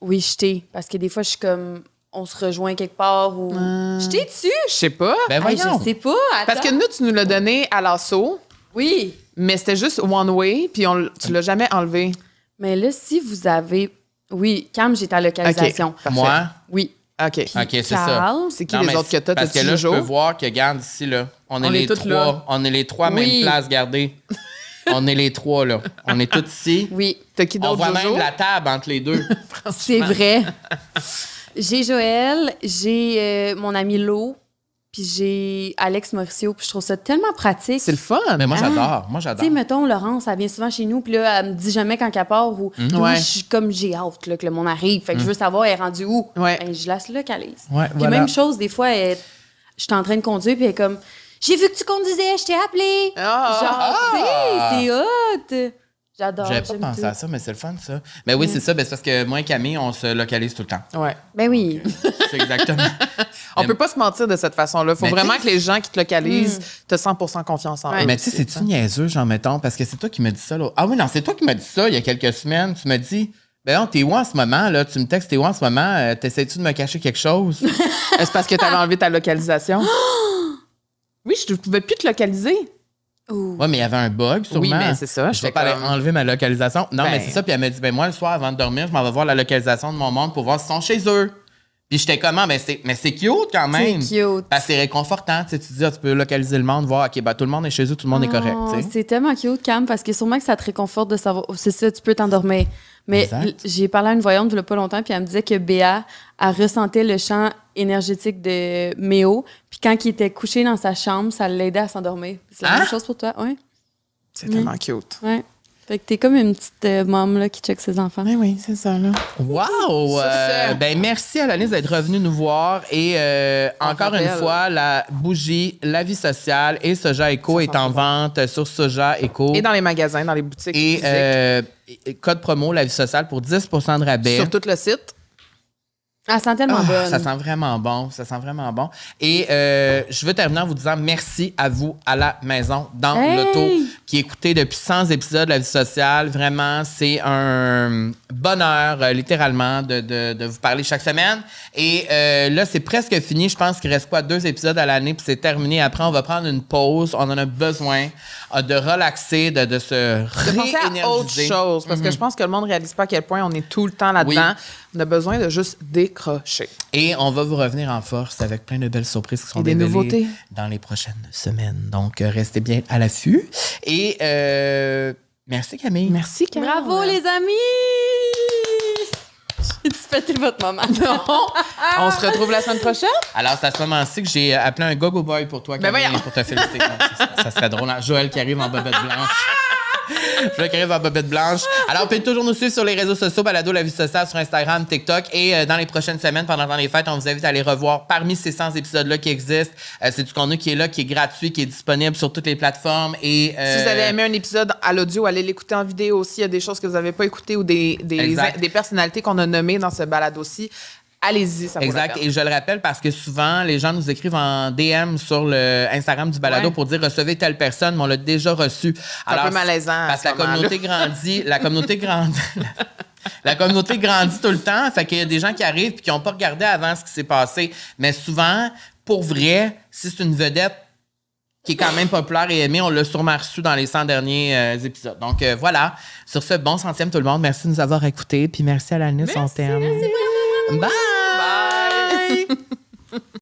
Oui, je t'ai. Parce que des fois, je suis comme... On se rejoint quelque part ou... Je t'ai dessus? Je sais pas. Ben voyons. Je sais pas. Attends. Parce que nous, tu nous l'as donné à l'assaut. Oui. Mais c'était juste one way, puis tu l'as jamais enlevé. Mais là, si vous avez... Oui, Cam, j'ai ta localisation. Okay, moi? Oui. OK, c'est ça. C'est qui les autres que t'as? Parce que là, je peux voir que, regarde, ici, là, on est les trois. Là. On est les trois, même place, regardez. On est les trois, là. On est tous ici. Oui. T'as qui d'autre, On voit même la table entre les deux. C'est vrai. J'ai Joël, j'ai mon ami Lo, puis j'ai Alex Mauricio, puis je trouve ça tellement pratique. C'est le fun. Mais moi, j'adore. Tu sais, mettons, Laurence, elle vient souvent chez nous, puis là, elle me dit jamais quand elle part, ou je suis comme j'ai hâte là, que le monde arrive, fait que je veux savoir, elle est rendue où. Ben, je laisse là qu'elle est. Puis même chose, des fois, je suis en train de conduire, puis elle est comme, j'ai vu que tu conduisais, je t'ai appelé. C'est hot. J'adore. J'avais pas pensé à ça, mais c'est le fun, ça. Mais oui, c'est ça. Ben, c'est parce que moi et Camille, on se localise tout le temps. Ouais. Ben oui. C'est exactement. On peut pas se mentir de cette façon-là. Faut vraiment que les gens qui te localisent te 100% confiance en eux. Mais tu sais, c'est-tu niaiseux, genre, mettons, parce que c'est toi qui m'as dit ça, là. Ah oui, non, c'est toi qui m'as dit ça il y a quelques semaines. Tu m'as dit, ben non, t'es où en ce moment, là? Tu me textes, t'es où en ce moment? T'essaies-tu de me cacher quelque chose? Est-ce parce que t'avais enlevé ta localisation? Oui, je ne pouvais plus te localiser. Oui, mais il y avait un bug, sûrement. Oui, mais c'est ça. Je vais pas aller enlever ma localisation. Non, mais c'est ça. Puis elle m'a dit, ben moi, le soir, avant de dormir, je m'en vais voir la localisation de mon monde pour voir s'ils sont chez eux. Puis j'étais comment? Mais c'est cute quand même. C'est cute. Parce que c'est réconfortant. Tu dis, tu peux localiser le monde, voir, OK, ben tout le monde est chez eux, tout le monde est correct. C'est tellement cute, Cam, parce que sûrement que ça te réconforte de savoir, c'est ça, tu peux t'endormir. Mais j'ai parlé à une voyante il n'y a pas longtemps, puis elle me disait que Béa, elle ressentait le champ énergétique de Méo, puis quand il était couché dans sa chambre, ça l'aidait à s'endormir. C'est la même chose pour toi, oui. C'est tellement cute. Ouais. Fait que t'es comme une petite môme là, qui check ses enfants. Oui, c'est ça, là. Wow! Ben merci, Alanis, d'être revenue nous voir. Et encore une fois, la bougie La Vie Sociale et Soja Eco est en vente sur Soja Eco. Et dans les magasins, dans les boutiques. Et code promo La Vie Sociale pour 10 % de rabais. Sur tout le site. Elle sent tellement bonne. Ça sent vraiment bon. Ça sent vraiment bon. Et je veux terminer en vous disant merci à vous à la maison, dans l'auto, qui écoutez depuis 100 épisodes de La Vie Sociale. Vraiment, c'est un bonheur, littéralement, de vous parler chaque semaine. Et là, c'est presque fini. Je pense qu'il reste 2 épisodes à l'année, puis c'est terminé. Après, on va prendre une pause. On en a besoin de relaxer, de se réénergiser. De penser à autre chose, parce que je pense que le monde ne réalise pas à quel point on est tout le temps là-dedans. On a besoin de juste décrocher. Et on va vous revenir en force avec plein de belles surprises qui seront des nouveautés dans les prochaines semaines. Donc, restez bien à l'affût. Et merci, Camille. Merci, Camille. Bravo, les amis! J'ai-tu pété votre moment? Non. On se retrouve la semaine prochaine? Alors, c'est à ce moment-ci que j'ai appelé un go-go boy pour toi, Camille, pour te féliciter. Ça serait drôle. Joël qui arrive en bobette blanche. Joël qui arrive en bobette blanche. Alors, vous pouvez toujours nous suivre sur les réseaux sociaux, Balado La Vie Sociale, sur Instagram, TikTok. Et dans les prochaines semaines, pendant les fêtes, on vous invite à aller revoir parmi ces 100 épisodes-là qui existent. C'est du contenu qui est là, qui est gratuit, qui est disponible sur toutes les plateformes. Et, si vous avez aimé un épisode à l'audio, allez l'écouter en vidéo aussi. Il y a des choses que vous n'avez pas écoutées ou des personnalités qu'on a nommées dans ce balado-ci. Allez-y, ça vaut la peine. Et je le rappelle parce que souvent, les gens nous écrivent en DM sur le Instagram du balado pour dire « Recevez telle personne », mais on l'a déjà reçu. C'est un peu malaisant. Parce que la communauté grandit. La communauté grandit tout le temps. Fait qu'il y a des gens qui arrivent et qui n'ont pas regardé avant ce qui s'est passé. Mais souvent, pour vrai, si c'est une vedette qui est quand même populaire et aimée, on l'a sûrement reçu dans les 100 derniers épisodes. Donc voilà. Sur ce, bon centième tout le monde. Merci de nous avoir écoutés. Puis merci à Alanis, on t'aime. Merci, Bye!